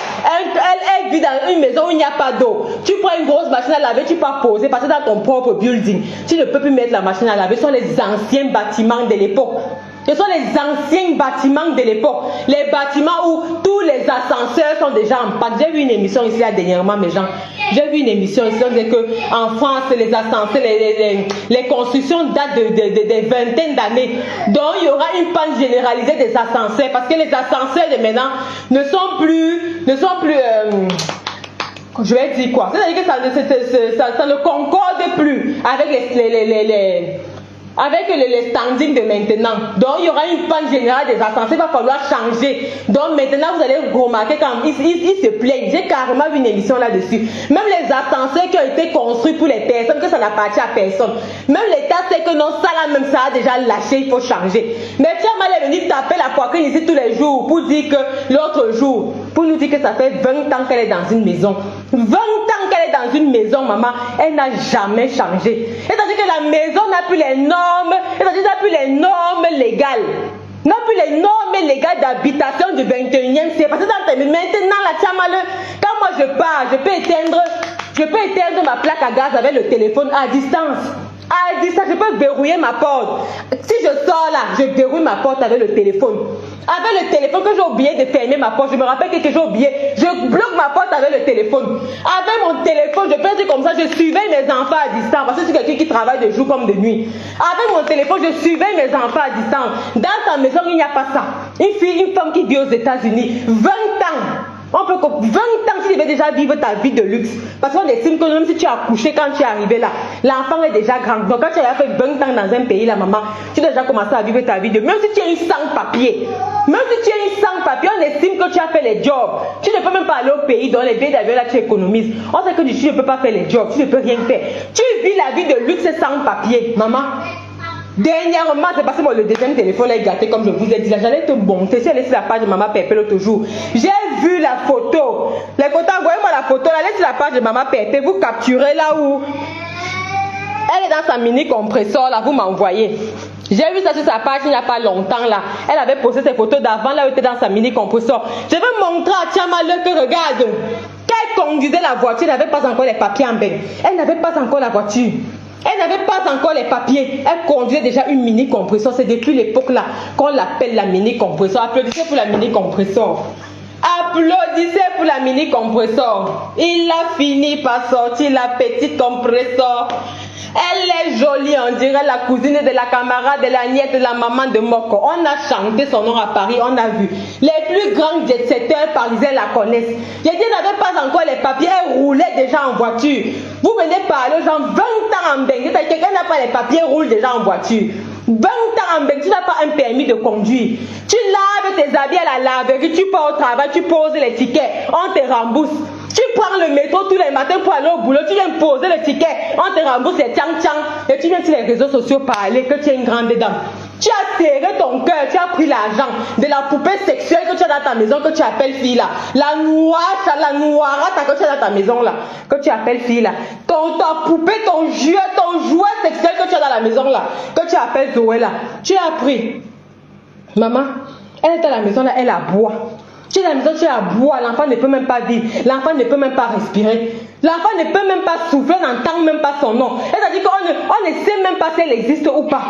Elle vit dans une maison où il n'y a pas d'eau. Tu prends une grosse machine à laver, tu pars poser, parce que dans ton propre building, tu ne peux plus mettre la machine à laver. Ce sont les anciens bâtiments de l'époque. Ce sont les anciens bâtiments de l'époque. Les bâtiments où tous les ascenseurs sont déjà en panne. J'ai vu une émission ici là dernièrement, mes gens. J'ai vu une émission ici, on disait qu'en France, les ascenseurs, les constructions datent des vingtaines d'années. Donc, il y aura une panne généralisée des ascenseurs. Parce que les ascenseurs de maintenant ne sont plus je vais dire quoi? C'est-à-dire que ça ne concorde plus avec les standings de maintenant. Donc il y aura une panne générale des ascenseurs, il va falloir changer. Donc maintenant vous allez remarquer quand ils se plaignent. J'ai carrément vu une émission là-dessus. Même les ascenseurs qui ont été construits pour les personnes, que ça n'appartient à personne. Même l'État sait que non, ça là même ça a déjà lâché, il faut changer. Mais Tchama est venu taper la poitrine ici tous les jours pour dire que l'autre jour, pour nous dire que ça fait 20 ans qu'elle est dans une maison. 20 ans qu'elle est dans une maison, maman, elle n'a jamais changé. C'est-à-dire que la maison n'a plus les normes. C'est-à-dire n'a plus les normes légales. N'a plus les normes légales d'habitation du 21e siècle. Parce que maintenant, la Tchamaleux, quand moi je pars, je peux éteindre ma plaque à gaz avec le téléphone à distance. À distance, je peux verrouiller ma porte. Si je sors là, je verrouille ma porte avec le téléphone. Avec le téléphone que j'ai oublié de fermer ma porte, je me rappelle que j'ai oublié, je bloque ma porte avec le téléphone. Avec mon téléphone, je peux dire comme ça, je surveille mes enfants à distance. Parce que c'est quelqu'un qui travaille de jour comme de nuit. Avec mon téléphone, je surveille mes enfants à distance. Dans ta maison, il n'y a pas ça. Une femme qui vit aux États-Unis, 20 ans. On peut 20 ans, tu devais déjà vivre ta vie de luxe. Parce qu'on estime que même si tu as accouché quand tu es arrivé là, l'enfant est déjà grand. Donc quand tu as fait 20 ans dans un pays, la maman, tu dois déjà commencer à vivre ta vie de... Même si tu es une sans-papier, on estime que tu as fait les jobs. Tu ne peux même pas aller au pays dans les billets d'avion là, tu économises. On sait que tu ne peux pas faire les jobs, tu ne peux rien faire. Tu vis la vie de luxe sans papier, maman. Dernièrement, c'est parce que le deuxième téléphone est gâté, comme je vous ai dit là. J'allais te monter. Si elle est sur la page de Maman Pépé l'autre jour, j'ai vu la photo. Les photos, envoyez-moi la photo. Là, elle est sur la page de Maman Pépé. Vous capturez là où elle est dans sa mini compresseur là. Vous m'envoyez. J'ai vu ça sur sa page il n'y a pas longtemps là. Elle avait posté ses photos d'avant là où elle était dans sa mini compresseur. Je vais montrer à Tchamaleux que regarde. Quand elle conduisait la voiture, elle n'avait pas encore les papiers en bain. Elle n'avait pas encore la voiture. Elle n'avait pas encore les papiers. Elle conduisait déjà une mini compresseur. C'est depuis l'époque là qu'on l'appelle la mini compresseur. Applaudissez pour la mini compresseur. Applaudissez pour la mini compresseur. Il a fini par sortir la petite compresseur. Elle est jolie, on dirait la cousine de la camarade, de la nièce de la maman de Moko. On a chanté son nom à Paris, on a vu. Les plus grands jet-setteurs parisiens la connaissent. J'ai dit, elle n'avait pas encore les papiers, elle roulait déjà en voiture. Vous venez parler aux gens 20 ans en Bengue. Quelqu'un n'a pas les papiers, roule déjà en voiture. 20 ans en Bengue, tu n'as pas un permis de conduire. Tu laves tes habits à la laverie, tu pars au travail, tu poses les tickets, on te rembourse. Tu prends le métro tous les matins pour aller au boulot, tu viens poser le ticket, on te rembourse les tchang-tchang et tu viens sur les réseaux sociaux parler que tu es une grande dame. Tu as serré ton cœur, tu as pris l'argent de la poupée sexuelle que tu as dans ta maison, que tu appelles fille là. La noirette que tu as dans ta maison là, que tu appelles fille là. Ta poupée, ton jouet sexuel que tu as dans la maison là, que tu appelles Zoé là. Tu as pris. Maman, elle est à la maison là, elle aboie. Tu es à la maison, tu aboies, l'enfant ne peut même pas vivre, l'enfant ne peut même pas respirer, l'enfant ne peut même pas souffler, on n'entend même pas son nom. C'est-à-dire qu'on ne sait même pas si elle existe ou pas.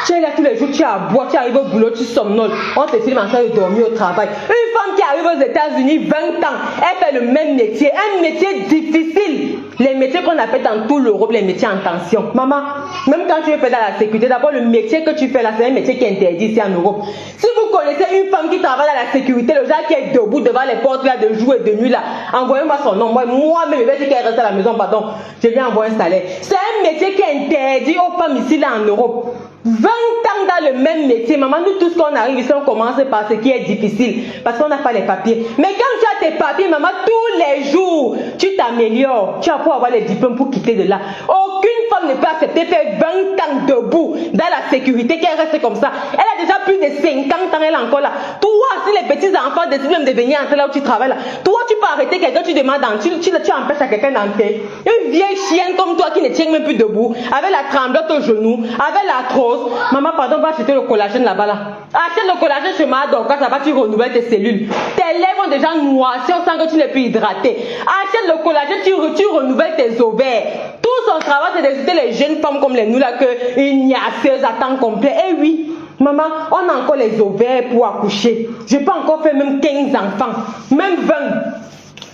Tu es là tous les jours, tu aboies, tu arrives au boulot, tu somnoles, on te filme en train de dormir au travail. Une femme qui arrive aux États-Unis, 20 ans, elle fait le même métier, un métier difficile. Les métiers qu'on appelle dans tout l'Europe, les métiers en tension. Maman, même quand tu fais dans la sécurité, d'abord le métier que tu fais là, c'est un métier qui est interdit ici en Europe. Si vous connaissez une femme qui travaille dans la sécurité, le genre qui est debout devant les portes là de jour et de nuit là, envoyez-moi son nom. Moi-même, je vais dire qu'elle reste à la maison, pardon, je viens envoyer un salaire. C'est un métier qui est interdit aux femmes ici là en Europe. 20 ans dans le même métier, maman, nous tous quand on arrive ici, on commence par ce qui est difficile, parce qu'on n'a pas les papiers. Mais quand tu as tes papiers, maman, tous les jours, tu t'améliores, tu vas pouvoir avoir les diplômes pour quitter de là. Aucune femme ne peut accepter de faire 20 ans debout dans la sécurité, qu'elle reste comme ça. Elle a déjà plus de 50 ans, elle est encore là. Toi, si les petits enfants décident même de venir entrer là où tu travailles là, toi, tu peux arrêter quelqu'un, tu demandes, tu empêches à quelqu'un d'entrer. Une vieille chienne comme toi qui ne tient même plus debout, avec la tremblote au genou, avec la trousse. Maman, pardon, va acheter le collagène là-bas là. Achète le collagène chez moi, donc ça va, tu renouvelles tes cellules. Tes lèvres ont déjà noirci, on sent que tu n'es plus hydraté. Achète le collagène, tu renouvelles tes ovaires. Tout son travail, c'est d'ajouter les jeunes femmes comme les nous là, que une niaiseuse à temps complet. Eh oui, maman, on a encore les ovaires pour accoucher. Je peux encore faire même 15 enfants, même 20.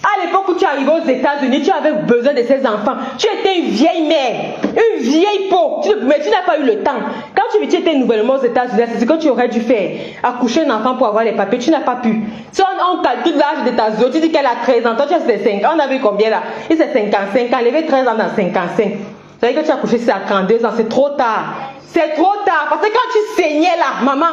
À l'époque où tu arrivais aux États-Unis, tu avais besoin de ces enfants. Tu étais une vieille mère, une vieille peau, mais tu n'as pas eu le temps. Quand tu étais nouvellement aux États-Unis, c'est ce que tu aurais dû faire. Accoucher un enfant pour avoir les papiers, tu n'as pas pu. Si on calcule l'âge de ta zoé, tu dis qu'elle a 13 ans, toi tu as 5 ans, on a vu combien là? Il c'est 55 ans, elle avait 13 ans dans 55. Ça veut dire que tu as accouché à 32 ans, c'est trop tard. C'est trop tard, parce que quand tu saignais là, maman,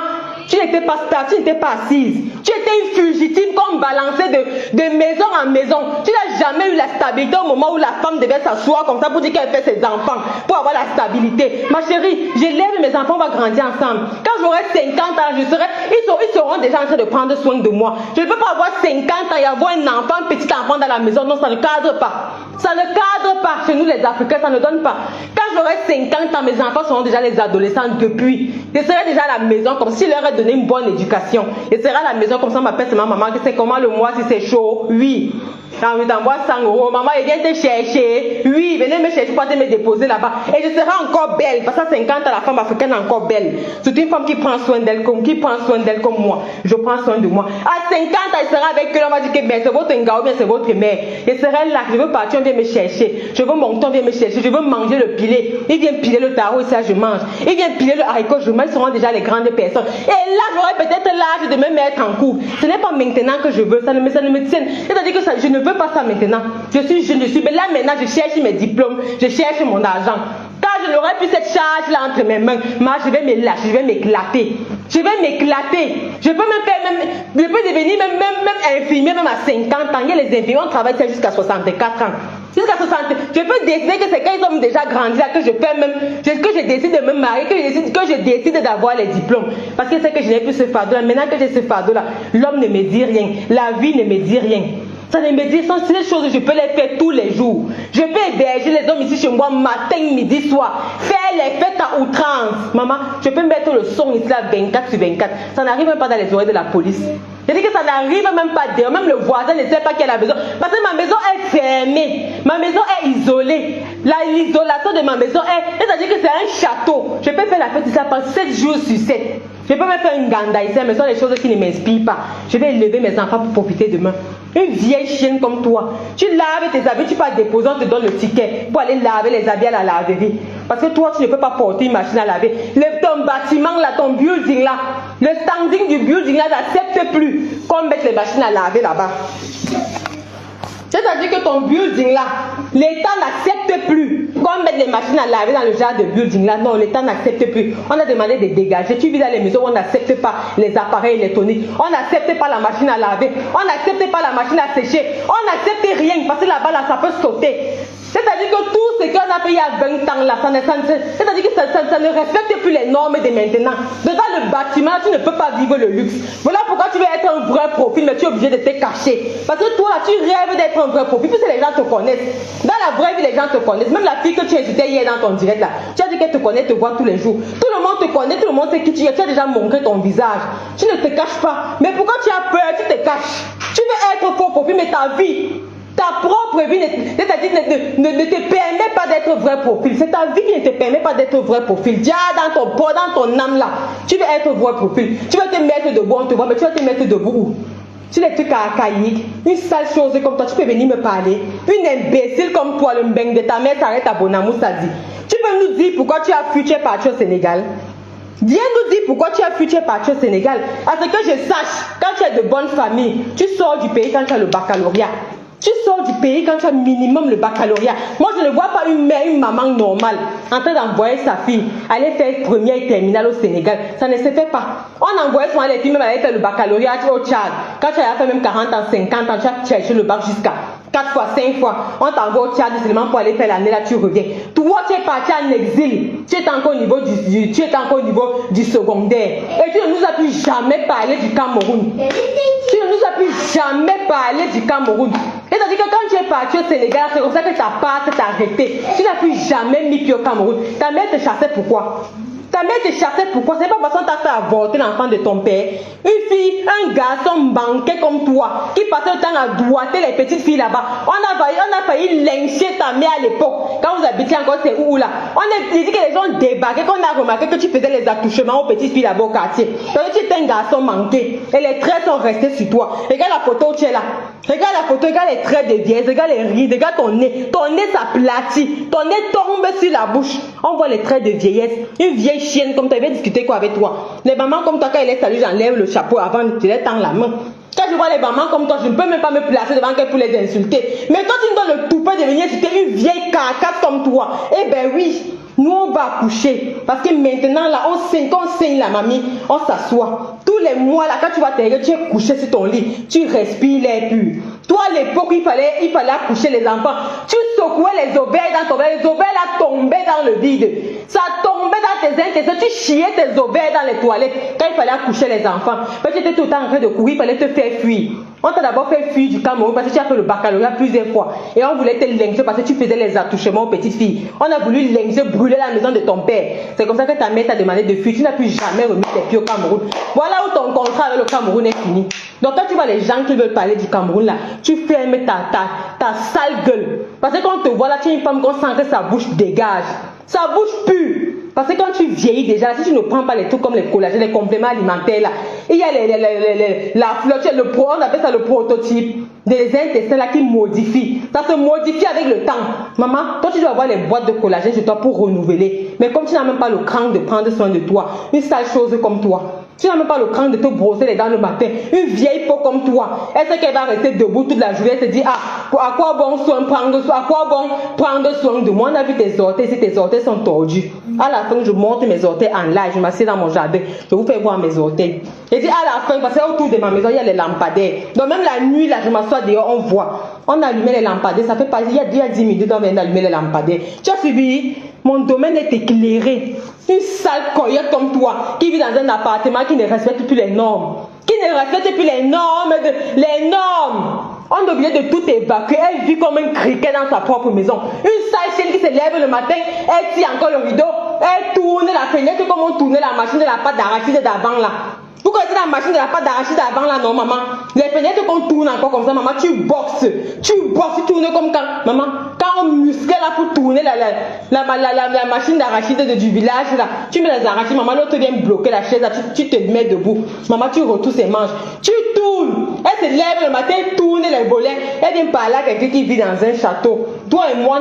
tu n'étais pas stable, tu n'étais pas assise. Tu étais une fugitive qu'on balançait de maison en maison. Tu n'as jamais eu la stabilité au moment où la femme devait s'asseoir comme ça pour dire qu'elle fait ses enfants, pour avoir la stabilité. Ma chérie, j'élève mes enfants, on va grandir ensemble. Quand j'aurai 50 ans, ils seront déjà en train de prendre soin de moi. Je ne peux pas avoir 50 ans et avoir un enfant, un petit enfant dans la maison. Non, ça ne cadre pas. Ça ne cadre pas. Chez nous les Africains, ça ne donne pas. Quand j'aurai 50 ans, mes enfants seront déjà les adolescents depuis. Je serai déjà à la maison comme si leur donné une bonne éducation. Je serai à la maison comme ça, on m'appelle ma maman, que c'est comment le mois si c'est chaud? Oui. Quand je t'envoie 100 €, maman, elle vient te chercher. Oui, venez me chercher pour te me déposer là-bas. Et je serai encore belle. Parce que 50 ans, la femme africaine est encore belle. C'est une femme qui prend soin d'elle comme moi. Je prends soin de moi. À 50 ans, elle sera avec eux. On va dire que ben, c'est votre ngao, bien c'est votre mère. Je serai là. Je veux partir, on vient me chercher. Je veux monter, on vient me chercher. Je veux manger le pilet. Il vient piler le tarot et ça, je mange. Il vient piler le haricot, je mange. Ils seront déjà les grandes personnes. Et là, j'aurai peut-être l'âge de me mettre en couple. Ce n'est pas maintenant que je veux. Ça ne me tienne. C'est-à-dire que ça, je ne veux pas ça maintenant. Je suis jeune, mais là maintenant, je cherche mes diplômes. Je cherche mon argent. Quand je n'aurai plus cette charge là entre mes mains, je vais me lâcher, je vais m'éclater. Je vais m'éclater. Je peux même faire, je peux devenir même infirmier, même à 50 ans. Il y a les infirmiers, on travaille jusqu'à 64 ans. Jusqu'à 60 ans. Je peux décider que c'est quand ils ont déjà grandi là, que je fais même, que je décide de me marier, que je décide d'avoir les diplômes. Parce que c'est que je n'ai plus ce fardeau là. Maintenant que j'ai ce fardeau là, l'homme ne me dit rien. La vie ne me dit rien. Ça ne me dit, c'est des choses que je peux les faire tous les jours. Je peux héberger les hommes ici chez moi matin, midi, soir. Faire les fêtes à outrance. Maman, je peux mettre le son ici là 24 sur 24. Ça n'arrive même pas dans les oreilles de la police. Je dis que ça n'arrive même pas d'ailleurs. Même le voisin ne sait pas qu'il y a la maison. Parce que ma maison est fermée. Ma maison est isolée. L'isolation de ma maison est... C'est-à-dire que c'est un château. Je peux faire la fête ici pendant 7 jours sur 7. Je peux même faire une ganda ici, mais ce sont des choses qui ne m'inspirent pas. Je vais élever mes enfants pour profiter demain. Une vieille chienne comme toi, tu laves tes habits, tu peux déposer, on te donne le ticket pour aller laver les habits à la laverie. Parce que toi, tu ne peux pas porter une machine à laver. Ton bâtiment là, ton building là, le standing du building là n'accepte plus qu'on mette les machines à laver là-bas. C'est-à-dire que ton building là, l'État n'accepte n'accepte plus qu'on mette les machines à laver dans le genre de building là. Non, l'État n'accepte plus. On a demandé de dégager. Tu vis dans les maisons où on n'accepte pas les appareils électroniques. On n'accepte pas la machine à laver. On n'accepte pas la machine à sécher. On n'accepte rien parce que là-bas, là, ça peut sauter. C'est-à-dire que tout ce qu'on a fait il y a 20 ans là, c'est-à-dire que ça ne respecte plus les normes de maintenant. Dans le bâtiment, tu ne peux pas vivre le luxe. Voilà pourquoi tu veux être un vrai profil, mais tu es obligé de te cacher. Parce que toi, tu rêves d'être un vrai profil, puisque les gens te connaissent. Dans la vraie vie, les gens te connaissent. Même la fille que tu as invitée hier dans ton direct là, tu as dit qu'elle te connaît, te voit tous les jours. Tout le monde te connaît, tout le monde sait qui tu es. Tu as déjà montré ton visage. Tu ne te caches pas. Mais pourquoi tu as peur? Tu te caches. Tu veux être faux profil, mais ta vie, ta propre vie, c'est-à-dire ne te permet pas d'être vrai profil. C'est ta vie qui ne te permet pas d'être vrai profil. Déjà dans ton âme là, tu veux être vrai profil. Tu veux te mettre debout, on te voit, mais tu vas te mettre debout où? Tu les trucs archaïques, une sale chose comme toi, tu peux venir me parler. Une imbécile comme toi, le mbeng de ta mère s'arrête à Bonamou, ça dit. Tu peux nous dire pourquoi tu as fui, tu es parti au Sénégal? Viens nous dire pourquoi tu as fui, tu es parti au Sénégal. À ce que je sache, quand tu es de bonne famille, tu sors du pays quand tu as le baccalauréat. Tu sors du pays quand tu as minimum le baccalauréat. Moi, je ne vois pas une mère, une maman normale en train d'envoyer sa fille aller faire première et terminale au Sénégal. Ça ne se fait pas. On envoyait souvent les filles même aller faire le baccalauréat au Tchad. Quand tu as fait même 40 ans, 50 ans, tu as cherché le bac jusqu'à 4 fois, 5 fois. On t'envoie au Tchad seulement pour aller faire l'année là, tu reviens. Toi, tu es parti en exil. Tu es encore au niveau du secondaire. Et tu ne nous as plus jamais parlé du Cameroun. Tu ne nous as plus jamais parlé du Cameroun. C'est-à-dire que quand tu es parti au Sénégal, c'est comme ça que ta part s'est arrêtée. Tu n'as plus jamais mis pied au Cameroun. Ta mère te chassait pourquoi? Ta mère te chassait pourquoi? C'est pas parce qu'on t'a fait avorter l'enfant de ton père. Une fille, un garçon banqué comme toi, qui passait le temps à doigter les petites filles là-bas. On a failli lyncher ta mère à l'époque. Quand vous habitiez encore, c'est où là? On a dit que les gens débarquaient, qu'on a remarqué que tu faisais les attouchements aux petites filles là-bas au quartier. Donc tu étais un garçon manqué. Et les traits sont restés sur toi. Regarde la photo où tu es là. Regarde la photo, regarde les traits de vieillesse, regarde les rides, regarde ton nez. Ton nez s'aplatit. Ton nez tombe sur la bouche. On voit les traits de vieillesse. Une vieille chienne comme tu avais discuté quoi avec toi. Les mamans comme toi, quand elle est salue, j'enlève le chapeau avant de te les tendre la main. Quand je vois les mamans comme toi, je ne peux même pas me placer devant qu'elles pour les insulter. Mais toi, tu me donnes le toupet de venir insulter une vieille carcasse comme toi. Eh ben oui, nous on va accoucher. Parce que maintenant là, quand on saigne la mamie, on s'assoit. Tous les mois là, quand tu vas t'arrêter, tu es couché sur ton lit. Tu respires l'air pur. Toi, à l'époque, il fallait accoucher les enfants. Tu secouais les ovaires dans ton verre. Les ovaires là tombaient dans le vide. Ça tombait dans tes intestins. Tu chiais tes ovaires dans les toilettes. Quand il fallait accoucher les enfants. Parce que tu étais tout le temps en train de courir, il fallait te faire fuir. On t'a d'abord fait fuir du Cameroun parce que tu as fait le baccalauréat plusieurs fois. Et on voulait te lyncher parce que tu faisais les attouchements aux petites filles. On a voulu lyncher, brûler la maison de ton père. C'est comme ça que ta mère t'a demandé de fuir. Tu n'as plus jamais remis tes pieds au Cameroun. Voilà où ton contrat avec le Cameroun est fini. Donc quand tu vois les gens qui veulent parler du Cameroun là, tu fermes ta sale gueule. Parce que quand on te voit là, tu es une femme qu'on sent que sa bouche dégage. Sa bouche pue. Parce que quand tu vieillis déjà, si tu ne prends pas les trucs comme les collagènes, les compléments alimentaires là, il y a la fleur, on appelle ça le prototype des intestins là qui modifient. Ça se modifie avec le temps. Maman, toi tu dois avoir les boîtes de collagène chez toi pour renouveler. Mais comme tu n'as même pas le cran de prendre soin de toi, une sale chose comme toi, tu n'as même pas le cran de te brosser les dents le matin. Une vieille peau comme toi, elle sait qu'elle va rester debout toute la journée. Elle se dit, à quoi bon prendre soin de moi? On a vu tes orteils, si tes orteils sont tordus. À la fin, je monte mes orteils en live, je m'assieds dans mon jardin, je vous fais voir mes orteils. Et dis à la fin, parce qu'autour de ma maison, il y a les lampadaires. Donc même la nuit, là, je m'assois dehors, on voit. On allumait les lampadaires, ça fait pas, il y a 10 minutes, on vient d'allumer les lampadaires. Tu as suivi? Mon domaine est éclairé. Une sale coyote comme toi, qui vit dans un appartement qui ne respecte plus les normes. Qui ne respecte plus les normes. Les normes. On est obligé de tout évacuer. Elle vit comme un criquet dans sa propre maison. Une sale chienne qui se lève le matin, elle tire encore le rideau, elle tourne la fenêtre comme on tournait la machine de la pâte d'arachide d'avant là. Vous connaissez la machine de la pâte d'arachide d'avant là, non maman? Les fenêtres qu'on tourne encore comme ça, maman, tu boxes, tu tournes comme quand, maman, quand on musclait là pour tourner la machine d'arachide du village là, tu mets les arachides, maman, l'autre vient bloquer la chaise là, tu te mets debout, maman, tu retournes ses manches, tu tournes, elle se lève le matin, elle tourne les volets, elle vient parler à quelqu'un qui vit dans un château. Toi et moi,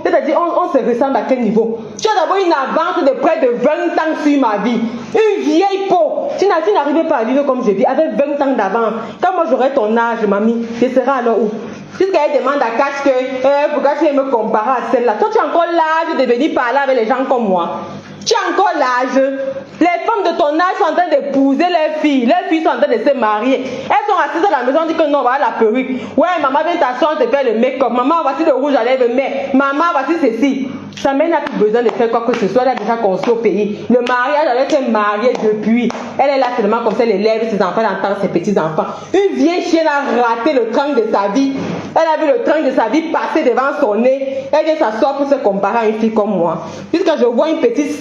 c'est-à-dire, on se ressemble à quel niveau? Tu as d'abord une avance de près de 20 ans sur ma vie, une vieille peau. Tu n'arrivais pas à vivre comme je vis, avec 20 ans d'avance. Quand moi j'aurai ton âge, mamie, je serai alors où? Jusqu'à elle demande à Cash que pourquoi tu veux me comparer à celle-là. Toi, tu as encore l'âge de venir parler avec les gens comme moi. Tu as encore l'âge. Les femmes de ton âge sont en train d'épouser leurs filles. Leurs filles sont en train de se marier. Elles sont assises à la maison, disent que non, voilà la perruque. Ouais, maman, viens t'asseoir, on te fait le make-up. Maman, voici le rouge à lèvres, mais maman, voici ceci. Sa mère n'a plus besoin de faire quoi que ce soit. Elle a déjà construit au pays. Le mariage, elle était mariée depuis. Elle est là seulement comme ça, elle élève ses enfants, elle entend ses petits-enfants. Une vieille chienne a raté le train de sa vie. Elle a vu le train de sa vie passer devant son nez. Elle vient s'asseoir pour se comparer à une fille comme moi. Jusqu'à je vois une petite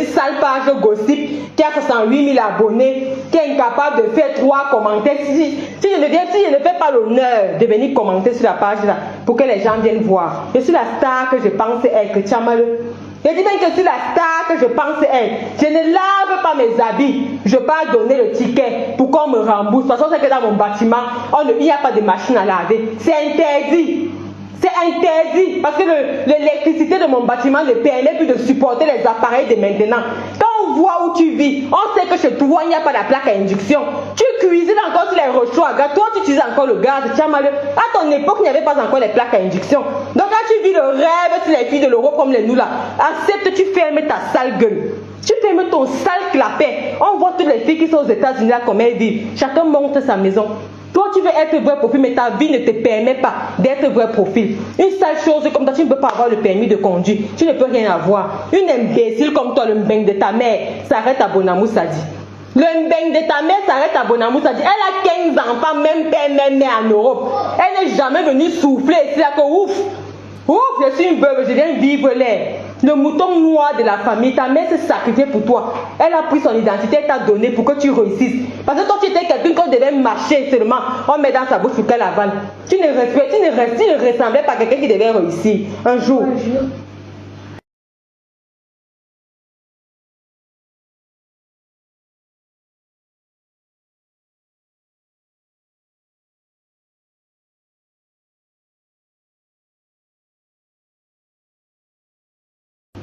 sale page gossip qui a 68 000 abonnés, qui est incapable de faire 3 commentaires. Si je ne fais pas l'honneur de venir commenter sur la page là, pour que les gens viennent voir. Je suis la star que je pense être. Je dis bien que je suis la star que je pense être. Je ne lave pas mes habits. Je peux pas donner le ticket pour qu'on me rembourse. De toute façon, c'est que dans mon bâtiment, il n'y a pas de machine à laver. C'est interdit. C'est interdit parce que l'électricité de mon bâtiment ne permet plus de supporter les appareils de maintenant. Quand on voit où tu vis, on sait que chez toi, il n'y a pas la plaque à induction. Tu cuisines encore sur les réchauds à gaz. Toi, tu utilises encore le gaz. Tu as mal. À ton époque, il n'y avait pas encore les plaques à induction. Donc, quand tu vis le rêve sur les filles de l'Europe comme les nous là, accepte, tu fermes ta sale gueule. Tu fermes ton sale clapet. On voit toutes les filles qui sont aux États-Unis là comme elles vivent. Chacun monte sa maison. Toi, tu veux être vrai profil, mais ta vie ne te permet pas d'être vrai profil. Une sale chose comme ça, tu ne peux pas avoir le permis de conduire. Tu ne peux rien avoir. Une imbécile comme toi, le mbeng de ta mère, s'arrête à Bonamou Sadi. Le mbeng de ta mère s'arrête à Bonamou Sadi. Elle a 15 enfants, même père, même mère en Europe. Elle n'est jamais venue souffler. C'est là que ouf, je suis une veuve, je viens vivre l'air. Le mouton noir de la famille, ta mère s'est sacrifiée pour toi. Elle a pris son identité, elle t'a donné pour que tu réussisses. Parce que toi, tu étais quelqu'un qu'on devait marcher seulement. On met dans sa bouche pour qu'elle avale. Tu ne ressemblais pas à quelqu'un qui devait réussir un jour.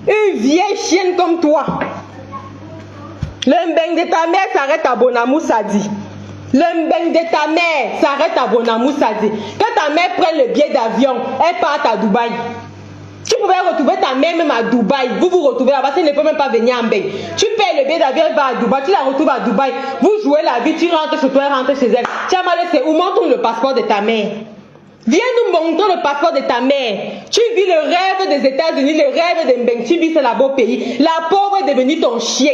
Une vieille chienne comme toi. Le mbeng de ta mère s'arrête à Bonamou Sadi. Le mbeng de ta mère s'arrête à Bonamou Sadi. Quand ta mère prend le billet d'avion, elle part à Dubaï. Tu pouvais retrouver ta mère même à Dubaï. Vous vous retrouvez là-bas, tu ne peux même pas venir en mbeng. Tu payes le billet d'avion, elle va à Dubaï, tu la retrouves à Dubaï. Vous jouez la vie, tu rentres chez toi, elle rentre chez elle. Tiens, c'est où montre le passeport de ta mère. Viens nous montrer le passeport de ta mère. Tu vis le rêve des États-Unis, le rêve de Mbeng. Tu vis ce là-bas pays. La pauvre est devenue ton chien.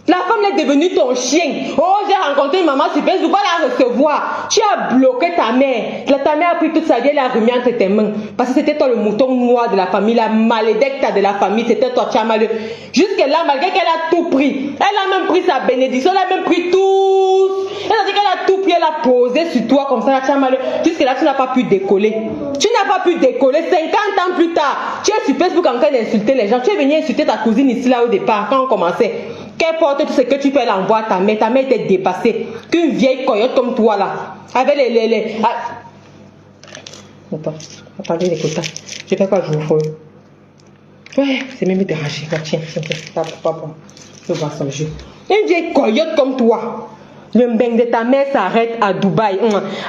La femme est devenue ton chien. Oh, j'ai rencontré une maman super, je ne peux pas la recevoir. Tu as bloqué ta mère. Ta mère a pris toute sa vie, elle a remis entre tes mains. Parce que c'était toi le mouton noir de la famille, la malédicte de la famille. C'était toi, tu as malheur. Jusqu'à là, malgré qu'elle a tout pris, elle a même pris sa bénédiction, elle a même pris tout. Elle a dit qu'elle a tout pris, elle a posé sur toi comme ça, là, tu as malheur. Jusqu'à là, tu n'as pas pu décoller. Tu n'as pas pu décoller. 50 ans plus tard, tu es sur Facebook en train d'insulter les gens. Tu es venu insulter ta cousine ici, là, au départ, quand on commençait. Qu'importe tout ce que tu peux l'envoyer à ta mère était dépassée. Qu'une vieille coyote comme toi là, avec les... Attendez les quotas. Je fais quoi je vous fais. Ouais, c'est même dérangé. Tiens, je vais son jeu. Une vieille coyote comme toi. Le mbeng de ta mère s'arrête à Dubaï,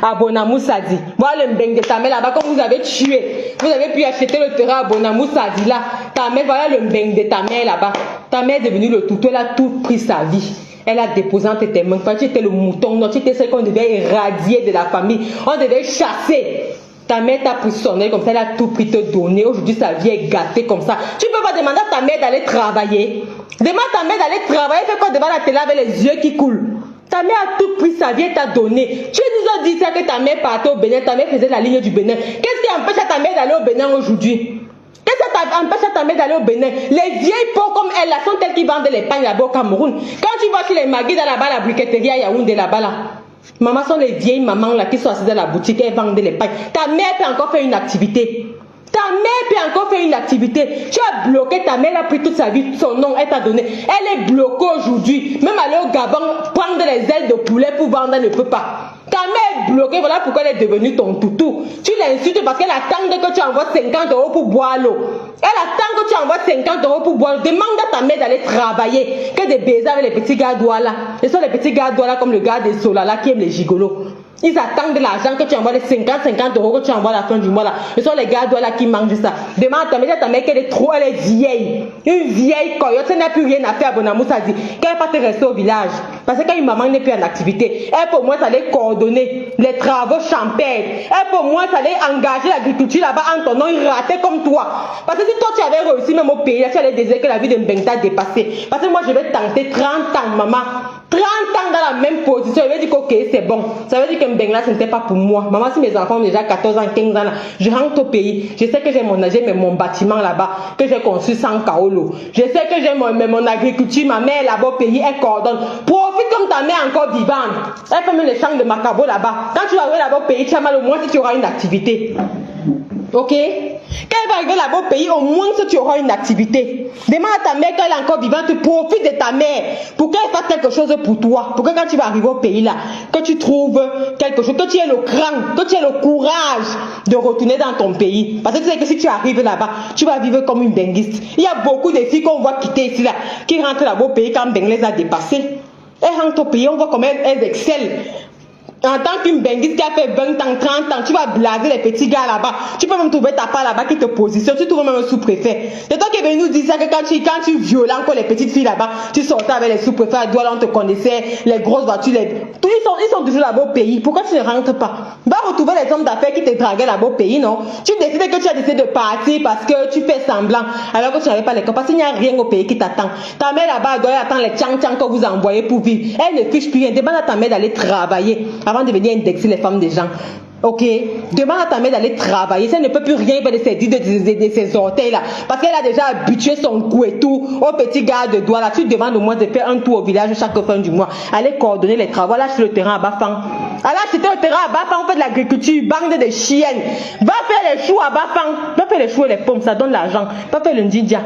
à Bonamou Sadi. Voilà le mbeng de ta mère là-bas, comme vous avez tué. Vous avez pu acheter le terrain à Bonamou Sadi là. Ta mère, voilà le mbeng de ta mère là-bas. Ta mère est devenue le toutou, elle a tout pris sa vie. Elle a déposé entre tes mains. Tu étais le mouton, non, tu étais celle qu'on devait éradier de la famille. On devait chasser. Ta mère t'a pris son œil comme ça, elle a tout pris te donner. Aujourd'hui, sa vie est gâtée comme ça. Tu peux pas demander à ta mère d'aller travailler. Demande à ta mère d'aller travailler, fais quoi devant la télé avec les yeux qui coulent. Ta mère a tout pris, sa vie, elle t'a donné. Tu nous as dit ça que ta mère partait au Bénin, ta mère faisait la ligne du Bénin. Qu'est-ce qui empêche à ta mère d'aller au Bénin aujourd'hui? Qu'est-ce qui empêche à ta mère d'aller au Bénin? Les vieilles peaux comme elle, là, sont elles qui vendent les pagnes là-bas au Cameroun. Quand tu vas chez les maguis là-bas, la briqueterie à Yaoundé là-bas là. Maman sont les vieilles mamans là qui sont assises dans la boutique, elles vendent les pagnes. Ta mère peut encore faire une activité. Ta mère peut encore faire une activité. Tu as bloqué ta mère, elle a pris toute sa vie, son nom, elle t'a donné. Elle est bloquée aujourd'hui. Même aller au Gabon, prendre les ailes de poulet pour vendre, elle ne peut pas. Ta mère est bloquée, voilà pourquoi elle est devenue ton toutou. Tu l'insultes parce qu'elle attend que tu envoies 50 € pour boire l'eau. Elle attend que tu envoies 50 € pour boire l'eau. Demande à ta mère d'aller travailler. Que des baisers avec les petits gars là. Ce sont les petits gars là comme le gars des Solala qui aiment les gigolos. Ils attendent de l'argent que tu envoies, les 50 euros que tu envoies à la fin du mois là. Ce sont les gars là qui mangent ça. Demande à ta mère qu'elle est trop, elle est vieille. Une vieille coyote, elle n'a plus rien à faire, Bonamou, ça dit. Qu'elle va te rester au village. Parce que quand une maman n'est plus en activité, elle peut au moins aller coordonner les travaux champêtres. Elle peut au moins aller engager l'agriculture là-bas en ton nom, raté comme toi. Parce que si toi tu avais réussi même au pays, là, tu allais désirer que la vie de Mbengta dépassé. Parce que moi je vais tenter 30 ans, maman. 30 ans dans la même position, je vais dire que ok, c'est bon. Ça veut dire que Mbengla, ce n'était pas pour moi. Maman, si mes enfants ont déjà 14 ans, 15 ans, là, je rentre au pays. Je sais que j'ai mon bâtiment là-bas, que j'ai construit sans kaolo. Je sais que j'ai mon agriculture, ma mère là-bas au pays, elle coordonne. Profite comme ta mère encore vivante. Elle fait même les champs de macabo là-bas. Quand tu vas arriver là-bas au pays, tu as mal au moins si tu auras une activité. Ok? Quand elle va arriver là-bas au pays, au moins si tu auras une activité. Demande à ta mère qu'elle est encore vivante, tu profites de ta mère pour qu'elle fasse quelque chose pour toi. Pour que quand tu vas arriver au pays là, que tu trouves quelque chose, que tu aies le cran, que tu aies le courage de retourner dans ton pays. Parce que tu sais que si tu arrives là-bas, tu vas vivre comme une benguiste. Il y a beaucoup de filles qu'on voit quitter ici là, qui rentrent là-bas au pays quand Beng les a dépassées. Elles rentrent au pays, on voit comment elles excellent. En tant qu'une benguiste qui a fait 20 ans, 30 ans, tu vas blaser les petits gars là-bas. Tu peux même trouver ta part là-bas qui te positionne. Tu trouves même un sous-préfet. C'est toi qui es venu nous dire ça que quand tu violais encore les petites filles là-bas, tu sortais avec les sous-préfets à Douala, on te connaissait, les grosses voitures, ils sont toujours là-bas au pays. Pourquoi tu ne rentres pas? Va retrouver les hommes d'affaires qui te draguaient là-bas au pays, non? Tu décides que tu as décidé de partir parce que tu fais semblant, alors que tu n'avais pas les corps. Parce qu'il n'y a rien au pays qui t'attend. Ta mère là-bas, elle doit attendre les tchang-tchang que vous envoyez pour vivre. Elle ne fiche plus rien. Demande à ta mère d'aller travailler avant de venir indexer les femmes des gens. Ok, demande à ta mère d'aller travailler. Si elle ne peut plus rien faire de ses orteils là, parce qu'elle a déjà habitué son cou et tout au petit gars de doigts là. Tu demandes au moins de faire un tour au village chaque fin du mois. Allez coordonner les travaux. Là, sur le terrain à Bafang. Allez acheter le terrain à Bafang, on fait de l'agriculture, bande de chiennes. Va faire les choux à Bafang. Va faire les choux et les pommes, ça donne l'argent. Va faire le ndindia.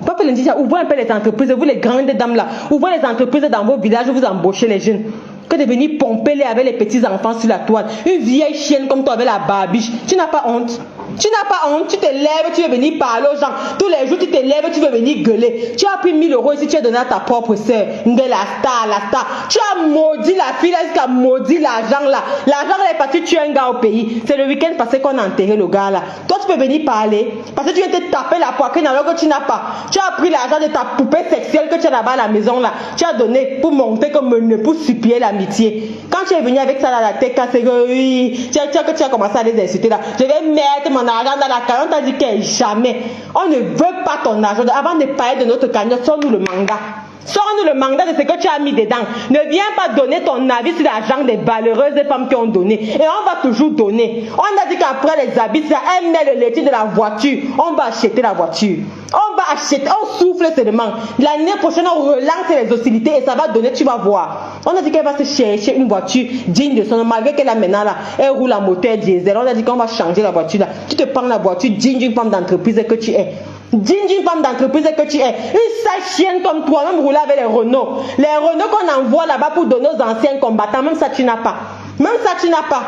Va faire le ndindia. Ouvrez un peu les entreprises, vous les grandes dames là. Ouvrez les entreprises dans vos villages, vous embauchez les jeunes. Que de venir pomper les avec les petits enfants sur la toile. Une vieille chienne comme toi avec la barbiche. Tu n'as pas honte. Tu n'as pas honte. Tu te lèves, tu veux venir parler aux gens. Tous les jours, tu te lèves, tu veux venir gueuler. Tu as pris 1000 euros ici, tu as donné à ta propre soeur. La star. Tu as maudit la fille là, jusqu'à maudit l'argent là. L'argent là est parti tuer un gars au pays. C'est le week-end passé qu'on a enterré le gars là. Toi, tu peux venir parler. Parce que tu viens te taper la poitrine alors que tu n'as pas. Tu as pris l'argent de ta poupée sexuelle que tu as là-bas à la maison là. Tu as donné pour monter comme une, pour supplier l'amitié. Quand tu es venu avec ça dans la tête, quand c'est que oui, tu as commencé à les insulter là. Je vais mettre mon argent dans la cagnotte. On t'a dit que jamais. On ne veut pas ton argent. Avant de parler de notre cagnotte, sors-nous le mandat. Sors-nous le mandat de ce que tu as mis dedans. Ne viens pas donner ton avis sur l'argent des valeureuses femmes qui ont donné. Et on va toujours donner. On a dit qu'après les habits, ça, elle met le laitier de la voiture. On va acheter la voiture. On va acheter, on souffle seulement. L'année prochaine, on relance les hostilités et ça va donner, tu vas voir. On a dit qu'elle va se chercher une voiture digne de son nom, malgré qu'elle a maintenant là, elle roule à moteur diesel. On a dit qu'on va changer la voiture là. Tu te prends la voiture digne d'une femme d'entreprise que tu es. Digne d'une femme d'entreprise que tu es. Une sale chienne comme toi, même rouler avec les Renault. Les Renault qu'on envoie là-bas pour donner aux anciens combattants, même ça tu n'as pas. Même ça tu n'as pas.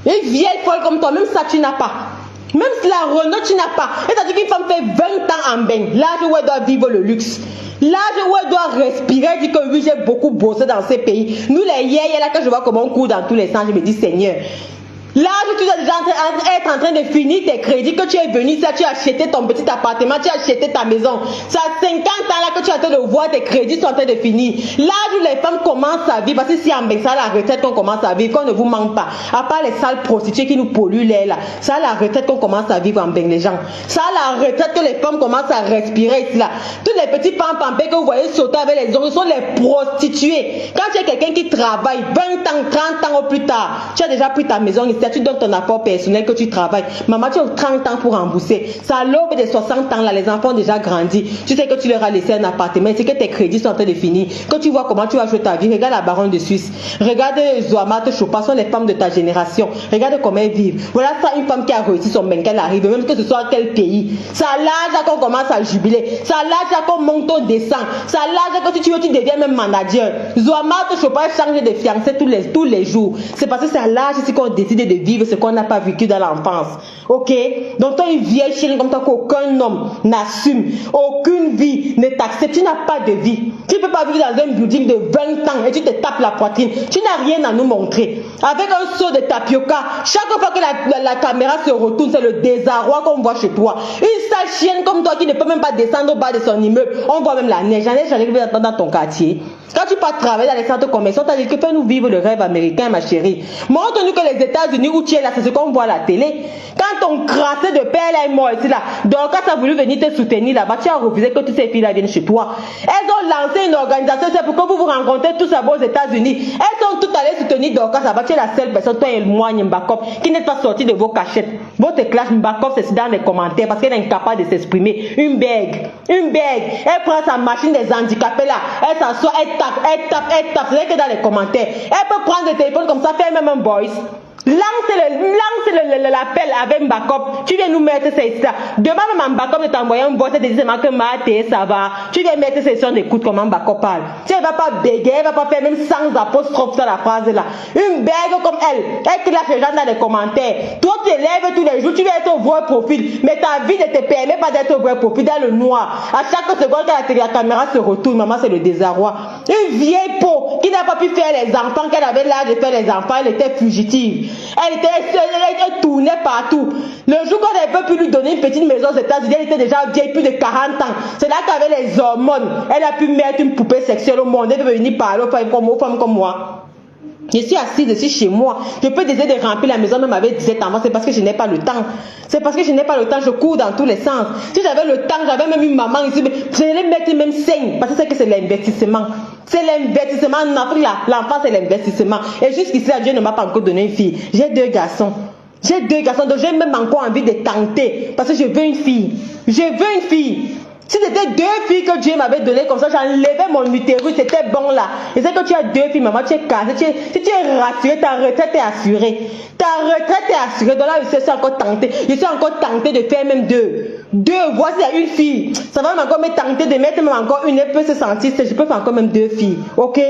Une vieille folle comme toi, même ça tu n'as pas. Même si la Renault tu n'as pas. Et ça dit qu'une femme fait 20 ans en bain. L'âge où elle doit vivre le luxe. L'âge où elle doit respirer, elle dit que oui, j'ai beaucoup bossé dans ces pays. Nous les yéyés là, quand je vois comment on court dans tous les sens, je me dis Seigneur. Là où tu dois déjà être en train de finir tes crédits, que tu es venu, ça, tu as acheté ton petit appartement, tu as acheté ta maison. Ça a 50 ans là que tu es en train de voir tes crédits sont en train de finir. Là où les femmes commencent à vivre, parce que si en Beng, ça la retraite qu'on commence à vivre, qu'on ne vous manque pas. À part les salles prostituées qui nous polluent l'air là. Ça la retraite qu'on commence à vivre en Beng, les gens. Ça la retraite que les femmes commencent à respirer ici là. Tous les petits pampés que vous voyez sauter avec les ongles sont les prostituées. Quand tu es quelqu'un qui travaille 20 ans, 30 ans au plus tard, tu as déjà pris ta maison ici. Tu donnes ton apport personnel que tu travailles. Maman, tu as 30 ans pour rembourser. Ça à l'aube des 60 ans là, les enfants ont déjà grandi. Tu sais que tu leur as laissé un appartement. C'est que tes crédits sont en train de finir. Que tu vois comment tu vas jouer ta vie. Regarde la baronne de Suisse. Regarde Zouamat Chopin. Ce sont les femmes de ta génération. Regarde comment elles vivent. Voilà ça, une femme qui a réussi son bain, qu'elle arrive. Même que ce soit quel pays. Ça à l'âge qu'on commence à jubiler. Ça à l'âge qu'on monte, on descend. Ça à l'âge que si tu veux, tu deviens même manager. Zouamat Chopin change de fiancé tous les jours. C'est parce que c'est à l'âge ici qu'on décide de vivre ce qu'on n'a pas vécu dans l'enfance. Ok? Donc toi, une vieille chienne comme toi qu'aucun homme n'assume. Aucune aucune vie ne t'accepte. Tu n'as pas de vie. Tu ne peux pas vivre dans un building de 20 ans et tu te tapes la poitrine. Tu n'as rien à nous montrer. Avec un seau de tapioca, chaque fois que la caméra se retourne, c'est le désarroi qu'on voit chez toi. Une sale chienne comme toi qui ne peut même pas descendre au bas de son immeuble. On voit même la neige. La neige arrive dans ton quartier. Quand tu pars travailler dans les centres commerciaux, tu as dit que fais-nous vivre le rêve américain, ma chérie. Montre-nous que les États-Unis où tu es là, c'est ce qu'on voit à la télé. Quand ton crassé de père est mort ici là, donc quand tu as voulu venir te soutenir là-bas, tu as refusé que toutes ces filles-là viennent chez toi. Elles ont lancé une organisation, c'est pour que vous vous rencontrez tous aux États-Unis. Elles sont toutes allées soutenir Dorcas là-bas. Tu es la seule personne, toi et moi, Mbakop, qui n'est pas sorti de vos cachettes. Votre clash Mbakop, c'est dans les commentaires parce qu'elle est incapable de s'exprimer. Une bègue. Elle prend sa machine des handicapés là, elle s'assoit, elle tape. C'est que dans les commentaires. Elle peut prendre le téléphone comme ça, faire même un voice. Lance l'appel avec Mbakop. Tu viens nous mettre ces ça. Demain même Mbakop de t'envoyer un voice et te dire que Maté, ça va. Tu viens mettre ces sons d'écoute comme Mbakop parle. Tu ne vas pas bégayer, elle va pas faire même sans apostrophe dans la phrase là. Une bègue comme elle classe les gens dans les commentaires. Toi tu élèves tous les jours, tu veux être au vrai profil. Mais ta vie ne te permet pas d'être au vrai profil dans le noir. À chaque seconde que la caméra se retourne, maman, c'est le désarroi. Une vieille peau qui n'a pas pu faire les enfants, qu'elle avait l'âge de faire les enfants, elle était fugitive. Elle tournait partout. Le jour qu'on n'avait pas pu lui donner une petite maison aux États-Unis, elle était déjà vieille, plus de 40 ans. C'est là qu'avec les hormones, elle a pu mettre une poupée sexuelle au monde. Elle peut venir parler aux femmes comme moi. Je suis assise, je suis chez moi. Je peux décider de remplir la maison même avec 17 enfants. C'est parce que je n'ai pas le temps. Je cours dans tous les sens. Si j'avais le temps, j'avais même une maman ici. Je vais mettre même 5. Parce que c'est que c'est l'investissement. C'est l'investissement. En Afrique, l'enfant, c'est l'investissement. Et jusqu'ici, Dieu ne m'a pas encore donné une fille. J'ai 2 garçons. Donc j'ai même encore envie de tenter. Parce que je veux une fille. Si c'était 2 filles que Dieu m'avait donné comme ça, j'enlevais mon utérus, c'était bon là. Et c'est que tu as 2 filles, maman, tu es casée, si tu es rassurée, ta retraite est assurée. Donc là, je suis encore tentée. De faire même 2. Voici une fille. Ça va encore me tenter de mettre même encore une, elle peut se sentir, je peux faire encore même 2 filles. Ok?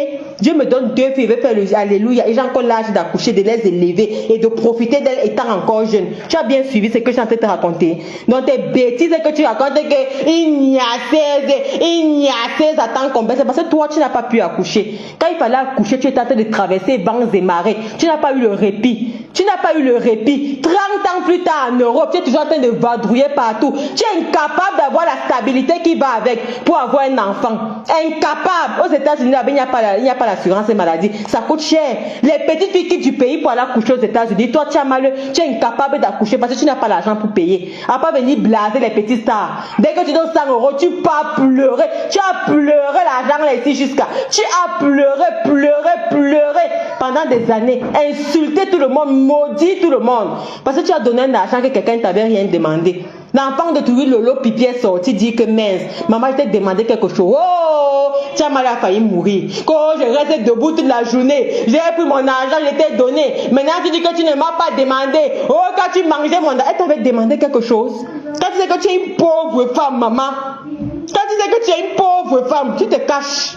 Dieu me donne 2 filles, je vais faire le alléluia. Et j'ai encore l'âge d'accoucher, de les élever et de profiter d'elles étant encore jeune. Tu as bien suivi ce que je suis en train de te raconter. Donc tes bêtises que tu racontes, que il y a 16 attentes combien, c'est parce que toi tu n'as pas pu accoucher. Quand il fallait accoucher, tu étais en train de traverser vents et marées. Tu n'as pas eu le répit. 30 ans plus tard en Europe, tu es toujours en train de vadrouiller partout. Tu es incapable d'avoir la stabilité qui va avec pour avoir un enfant. Incapable. Aux États-Unis, il n'y a pas l'assurance maladie. Ça coûte cher. Les petites filles quittent du pays pour aller accoucher aux États-Unis. Toi, tu as mal, tu es incapable d'accoucher parce que tu n'as pas l'argent pour payer. À pas venir blaser les petites stars. Dès que tu donnes 100 euros, tu pars pleurer. Tu as pleuré l'argent là ici jusqu'à. Tu as pleuré pendant des années. Insulté tout le monde, maudit tout le monde. Parce que tu as donné un argent que quelqu'un ne t'avait rien demandé. L'enfant de Toulouse, Lolo Pipi est sorti, dit que mince, maman, je t'ai demandé quelque chose. Oh, tu as mal à failli mourir. Quand je reste debout toute la journée, j'ai pris mon argent, je t'ai donné. Maintenant, tu dis que tu ne m'as pas demandé. Oh, quand tu mangeais mon argent, elle t'avait demandé quelque chose. Quand tu sais que tu es une pauvre femme, maman. Quand tu sais que tu es une pauvre femme, tu te caches.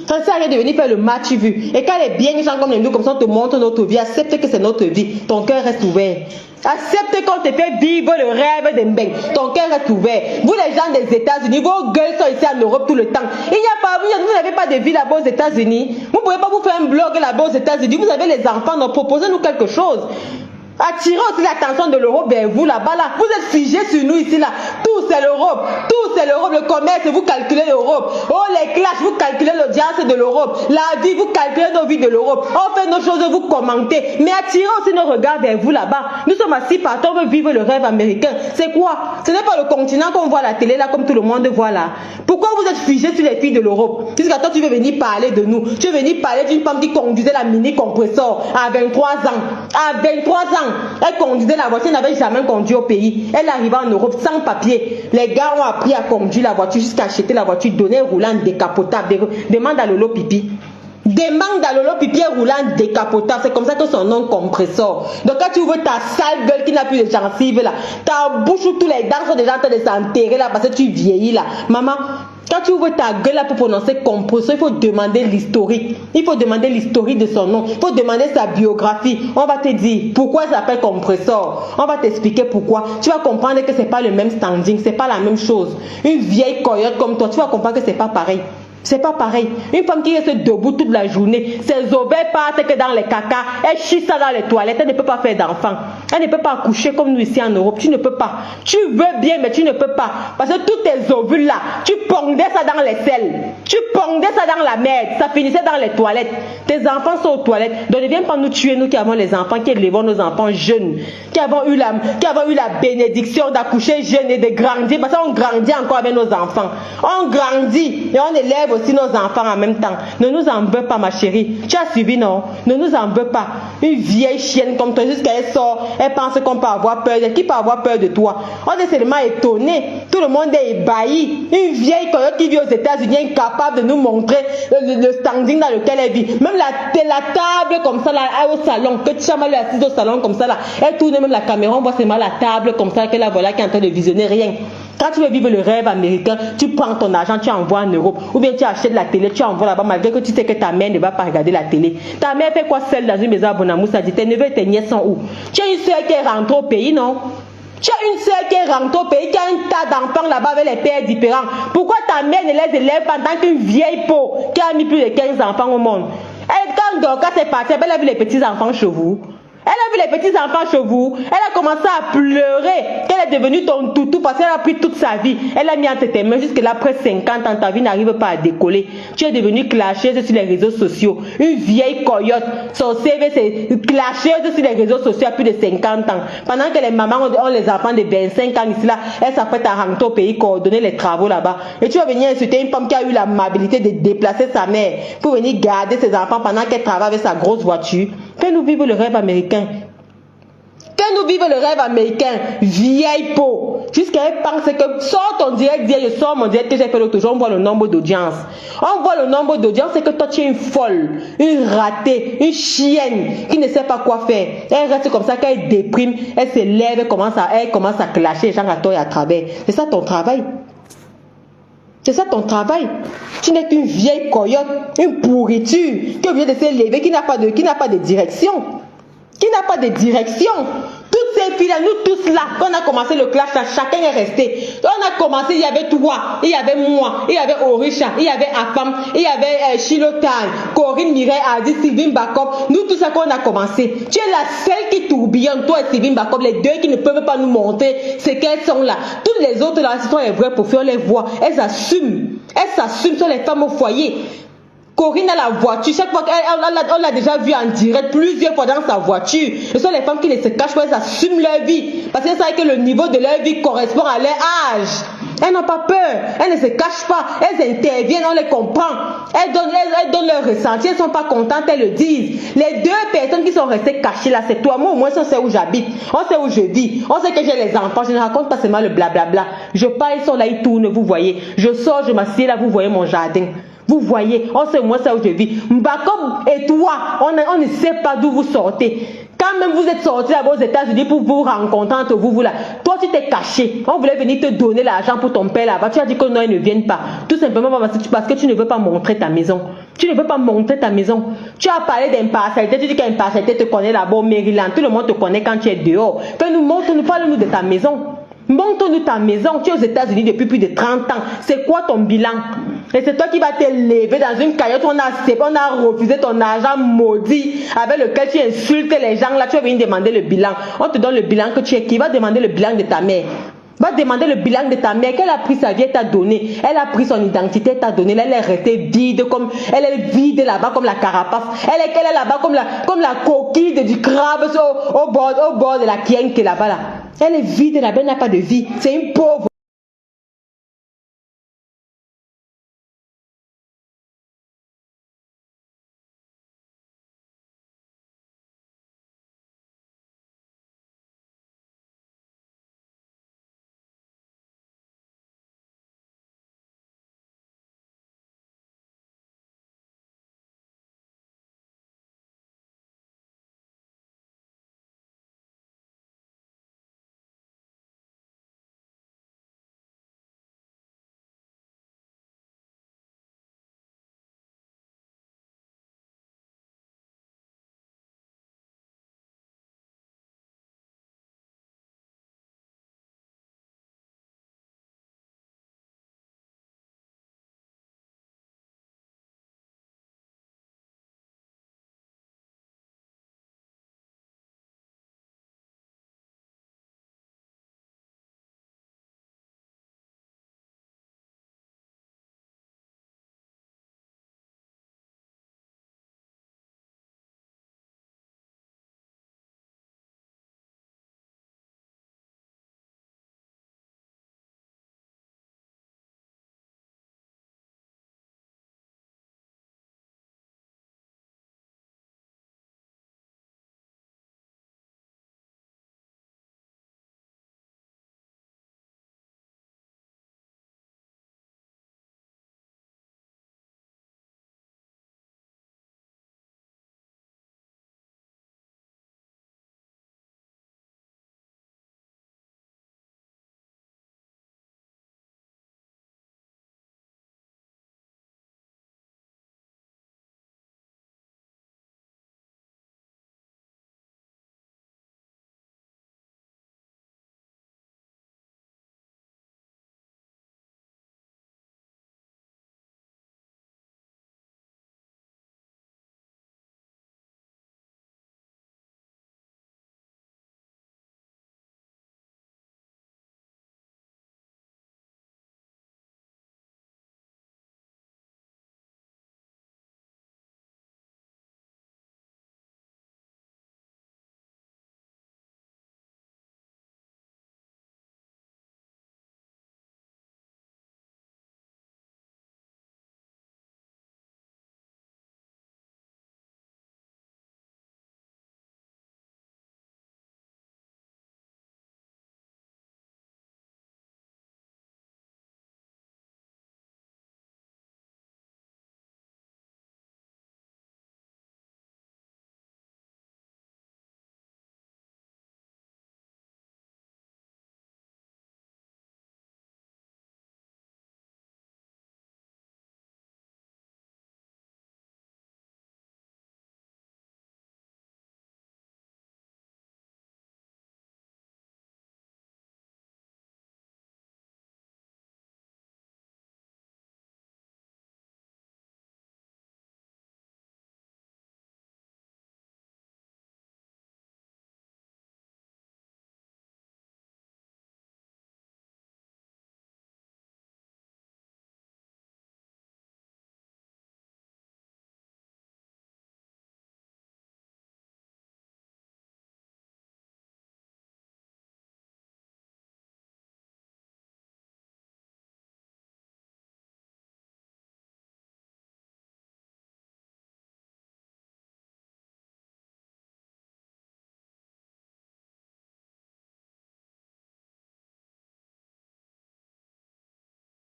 Quand ça arrive de venir faire le match, tu vu. Et quand les biens, les gens comme nous, comme ça, on te montre notre vie, accepte que c'est notre vie. Ton cœur reste ouvert. Accepte qu'on te fait vivre le rêve de Mbeng. Ton cœur reste ouvert. Vous, les gens des États-Unis, vos gueules sont ici en Europe tout le temps. Vous n'avez pas de vie là-bas aux États-Unis. Vous ne pouvez pas vous faire un blog là-bas aux États-Unis. Vous avez les enfants, donc proposez-nous quelque chose. Attirez aussi l'attention de l'Europe vers vous là-bas là. Vous êtes figés sur nous ici là. Tout c'est l'Europe. Le commerce, vous calculez l'Europe. Oh les clashs, vous calculez l'audience de l'Europe. La vie, vous calculez nos vies de l'Europe. On fait nos choses, vous commentez. Mais attirez aussi nos regards vers vous là-bas. Nous sommes assis partout, on veut vivre le rêve américain. C'est quoi? Ce n'est pas le continent qu'on voit à la télé là comme tout le monde voit là. Pourquoi vous êtes figés sur les filles de l'Europe? Jusqu'à toi tu veux venir parler de nous. Tu veux venir parler d'une femme qui conduisait la mini compressor à 23 ans. Elle conduisait la voiture, elle n'avait jamais conduit au pays. Elle arrivait en Europe sans papier. Les gars ont appris à conduire la voiture jusqu'à acheter la voiture, donner un roulant décapotable. Demande à Lolo Pipi. Roulant décapotable. C'est comme ça que son nom compressor. Donc quand tu ouvres ta sale gueule qui n'a plus de gencives là, ta bouche où tous les dents sont déjà en train de s'enterrer là parce que tu vieillis là. Maman, Quand tu ouvres ta gueule là pour prononcer compresseur, il faut demander l'historique. Il faut demander l'historique de son nom. Il faut demander sa biographie. On va te dire pourquoi ça s'appelle compresseur. On va t'expliquer pourquoi. Tu vas comprendre que ce n'est pas le même standing. Ce n'est pas la même chose. Une vieille coyote comme toi, tu vas comprendre que ce n'est pas pareil. C'est pas pareil. Une femme qui reste debout toute la journée, ses ovaires partent que dans les caca, elle chie ça dans les toilettes, elle ne peut pas faire d'enfant. Elle ne peut pas accoucher comme nous ici en Europe. Tu ne peux pas. Tu veux bien, mais tu ne peux pas. Parce que tous tes ovules là, tu pondais ça dans les selles. Tu pondais ça dans la merde. Ça finissait dans les toilettes. Tes enfants sont aux toilettes. Donc ne viens pas nous tuer, nous qui avons les enfants, qui élevons nos enfants jeunes, qui avons eu la bénédiction d'accoucher jeunes et de grandir. Parce qu'on grandit encore avec nos enfants. On grandit et on élève aussi nos enfants en même temps. Ne nous en veux pas, ma chérie. Tu as suivi, non? Ne nous en veux pas. Une vieille chienne comme toi, jusqu'à elle sort, elle pense qu'on peut avoir peur d'elle. Qui peut avoir peur de toi? On est seulement étonné. Tout le monde est ébahi. Une vieille coyote qui vit aux États-Unis, incapable de nous montrer le standing dans lequel elle vit. Même la table comme ça, là, au salon, que tu as mal assise au salon comme ça, là, elle tourne même la caméra, on voit seulement la table comme ça, que la voilà qui est en train de visionner rien. Quand tu veux vivre le rêve américain, tu prends ton argent, tu envoies en Europe. Ou bien tu achètes la télé, tu envoies là-bas, malgré que tu sais que ta mère ne va pas regarder la télé. Ta mère fait quoi seule dans une maison à Bonamou? Ça dit, tes neveux et tes nièces sont où? Tu as une soeur qui est rentrée au pays, non? Tu as une soeur qui est rentrée au pays, qui a un tas d'enfants là-bas avec les pères différents. Pourquoi ta mère ne les élève pas en tant qu'une vieille peau qui a mis plus de 15 enfants au monde? Elle, quand Dorcas est partie, elle a vu les petits enfants chez vous. Elle a vu les petits enfants chez vous. Elle a commencé à pleurer. Elle est devenue ton toutou parce qu'elle a pris toute sa vie. Elle a mis entre tes mains jusque là, après 50 ans, ta vie n'arrive pas à décoller. Tu es devenue clasheuse sur les réseaux sociaux. Une vieille coyote. Son CV, c'est clasheuse sur les réseaux sociaux à plus de 50 ans. Pendant que les mamans ont les enfants de 25 ans ici là, elle s'apprête à rentrer au pays, coordonner les travaux là-bas. Et tu vas venir insulter une femme qui a eu l'amabilité de déplacer sa mère pour venir garder ses enfants pendant qu'elle travaille avec sa grosse voiture. Fais-nous vivre le rêve américain. Que nous vivons le rêve américain, vieille peau. Jusqu'à elle pense que sort ton direct, je sors mon direct que j'ai fait l'autre jour, on voit le nombre d'audience. On voit le nombre d'audience, c'est que toi tu es une folle, une ratée, une chienne qui ne sait pas quoi faire. Elle reste comme ça, quand elle déprime, elle se lève, elle commence à clasher les gens à toi et à travers. C'est ça ton travail. C'est ça ton travail. Tu n'es qu'une vieille coyote, une pourriture, qui vient de se lever, qui n'a pas de direction. Qui n'a pas de direction. Toutes ces filles-là, nous tous là, quand on a commencé le clash, là, chacun est resté. On a commencé, il y avait toi, il y avait moi, il y avait Orisha, il y avait Afam, il y avait Shilotan, Corinne Mireille, Adi, Sylvain Bakop. Nous tous là, quand on a commencé. Tu es la seule qui tourbillonne, toi et Sylvain Bakop, les deux qui ne peuvent pas nous montrer ce qu'elles sont là. Toutes les autres là, ce sont les vraies profils, on les voit. Elles s'assument. Elles s'assument sur les femmes au foyer. Corinne a la voiture, chaque fois on l'a déjà vu en direct plusieurs fois dans sa voiture. Ce sont les femmes qui ne se cachent pas, elles assument leur vie. Parce qu'elles savent que le niveau de leur vie correspond à leur âge. Elles n'ont pas peur, elles ne se cachent pas, elles interviennent, on les comprend. Elles donnent leur ressenti, elles ne sont pas contentes, elles le disent. Les deux personnes qui sont restées cachées là, c'est toi. Moi au moins on sait où j'habite, on sait où je vis, on sait que j'ai les enfants, je ne raconte pas seulement le blablabla. Je pars, ils sont là, ils tournent, vous voyez. Je sors, je m'assieds là, vous voyez mon jardin. Vous voyez, on sait moi ça où je vis. Mbakom et toi, on ne sait pas d'où vous sortez. Quand même vous êtes sortis là-bas aux États-Unis pour vous rencontrer entre vous là. Toi tu t'es caché. On voulait venir te donner l'argent pour ton père là-bas. Tu as dit que non, ils ne viennent pas. Tout simplement parce que tu ne veux pas montrer ta maison. Tu ne veux pas montrer ta maison. Tu as parlé d'impartialité. Tu dis qu'impartialité te connaît là-bas au Maryland. Tout le monde te connaît quand tu es dehors. Montre-nous, parle-nous de ta maison. Montre-nous ta maison. Tu es aux États-Unis depuis plus de 30 ans. C'est quoi ton bilan? Et c'est toi qui vas te lever dans une caillotte où on a refusé ton argent maudit avec lequel tu insultes les gens. Là, tu vas venir demander le bilan. On te donne le bilan que tu es. Qui va demander le bilan de ta mère? Va demander le bilan de ta mère. Qu'elle a pris sa vie, elle t'a donné. Elle a pris son identité, elle t'a donné. Elle est restée vide, elle est vide là-bas comme la carapace. Elle est là-bas comme la coquille du crabe au bord de la Kienke là-bas là. Elle est vide là-bas, elle n'a pas de vie. C'est une pauvre.